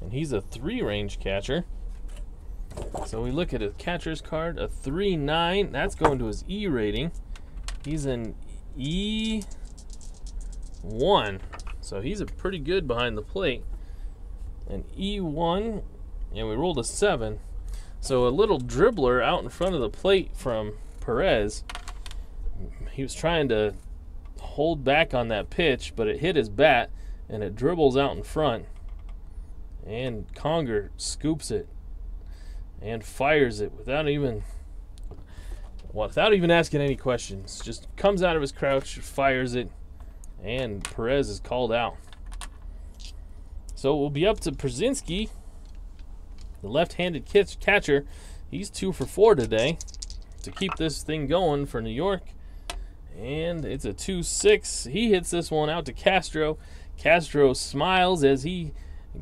And he's a 3-range catcher. So we look at his catcher's card, a 3-9. That's going to his E rating. He's an E1. So he's a pretty good behind the plate. An E1, and we rolled a 7. So a little dribbler out in front of the plate from Perez. He was trying to hold back on that pitch, but it hit his bat, and it dribbles out in front. And Conger scoops it and fires it without even asking any questions. Just comes out of his crouch, fires it, and Perez is called out. So we'll be up to Pierzynski, the left-handed catcher. He's 2 for 4 today to keep this thing going for New York. And it's a 2-6. He hits this one out to Castro. Castro smiles as he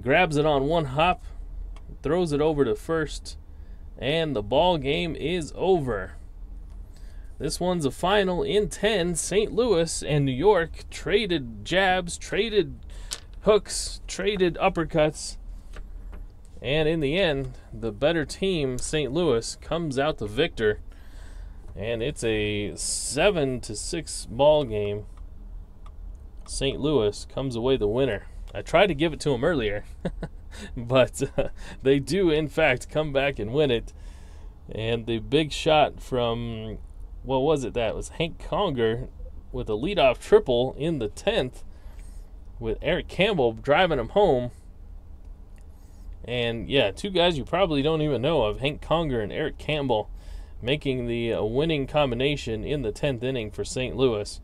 grabs it on one hop, throws it over to first, and the ball game is over. This one's a final in 10. St. Louis and New York traded jabs, traded hooks, traded uppercuts, And in the end, the better team, St. Louis, comes out the victor. And it's a 7-6 ball game. St. Louis comes away the winner. I tried to give it to them earlier, but they do, in fact, come back and win it. And the big shot from, what was it? That was Hank Conger with a leadoff triple in the 10th with Eric Campbell driving him home. And, yeah, two guys you probably don't even know of, Hank Conger and Eric Campbell, making the winning combination in the 10th inning for St. Louis.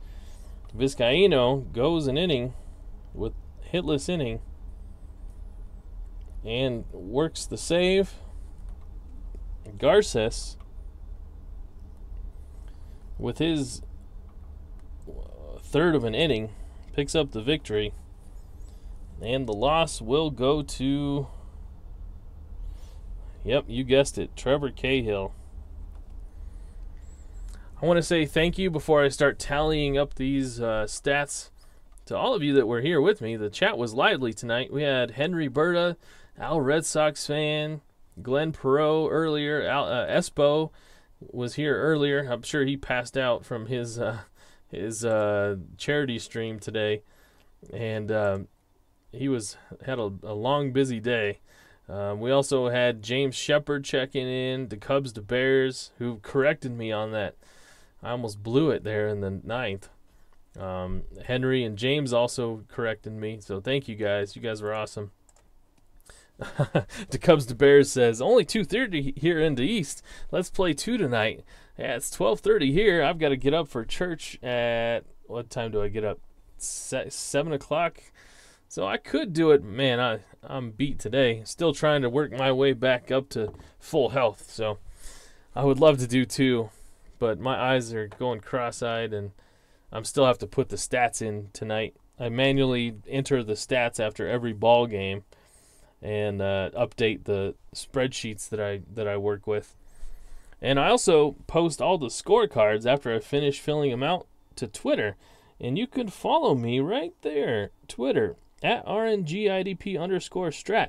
Vizcaíno goes an inning with hitless inning and works the save. Garces, with his third of an inning, picks up the victory. And the loss will go to, yep, you guessed it, Trevor Cahill. I want to say thank you before I start tallying up these stats to all of you that were here with me. The chat was lively tonight. We had Henry Berta, Al Red Sox fan, Glenn Perot earlier, Espo was here earlier. I'm sure he passed out from his charity stream today, and he had a long, busy day. We also had James Shepard checking in, the Cubs to Bears, who corrected me on that. I almost blew it there in the 9th. Henry and James also corrected me, so thank you guys. You guys were awesome. The Cubs to Bears says, only 2:30 here in the East. Let's play 2 tonight. Yeah, it's 12:30 here. I've got to get up for church at, what time do I get up? 7 o'clock. So I could do it. Man, I'm beat today. Still trying to work my way back up to full health. So I would love to do 2, but my eyes are going cross-eyed, and I still have to put the stats in tonight. I manually enter the stats after every ball game and update the spreadsheets that I work with. And I also post all the scorecards after I finish filling them out to Twitter. And you can follow me right there, Twitter, at RNGIDP_Strat.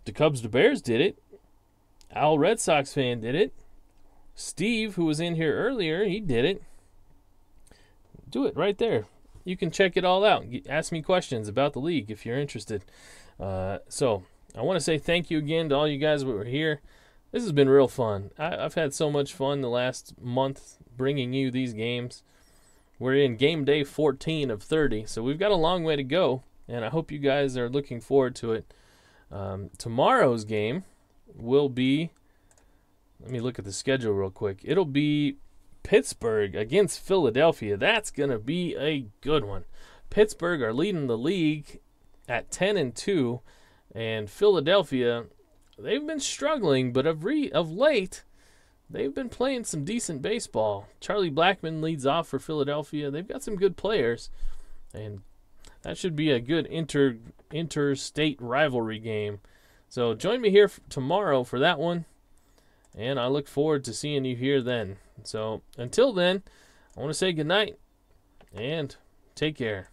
The Cubs to Bears did it. Al Red Sox fan did it. Steve, who was in here earlier, he did it. Do it right there. You can check it all out. Ask me questions about the league if you're interested. So I want to say thank you again to all you guys that were here. This has been real fun. I've had so much fun the last month bringing you these games. We're in game day 14 of 30, so we've got a long way to go, and I hope you guys are looking forward to it. Tomorrow's game will be, let me look at the schedule real quick. It'll be Pittsburgh against Philadelphia. That's going to be a good one. Pittsburgh are leading the league at 10-2, and Philadelphia, they've been struggling, but of late, they've been playing some decent baseball. Charlie Blackmon leads off for Philadelphia. They've got some good players, and that should be a good interstate rivalry game. So join me here tomorrow for that one, and I look forward to seeing you here then. So until then, I want to say goodnight and take care.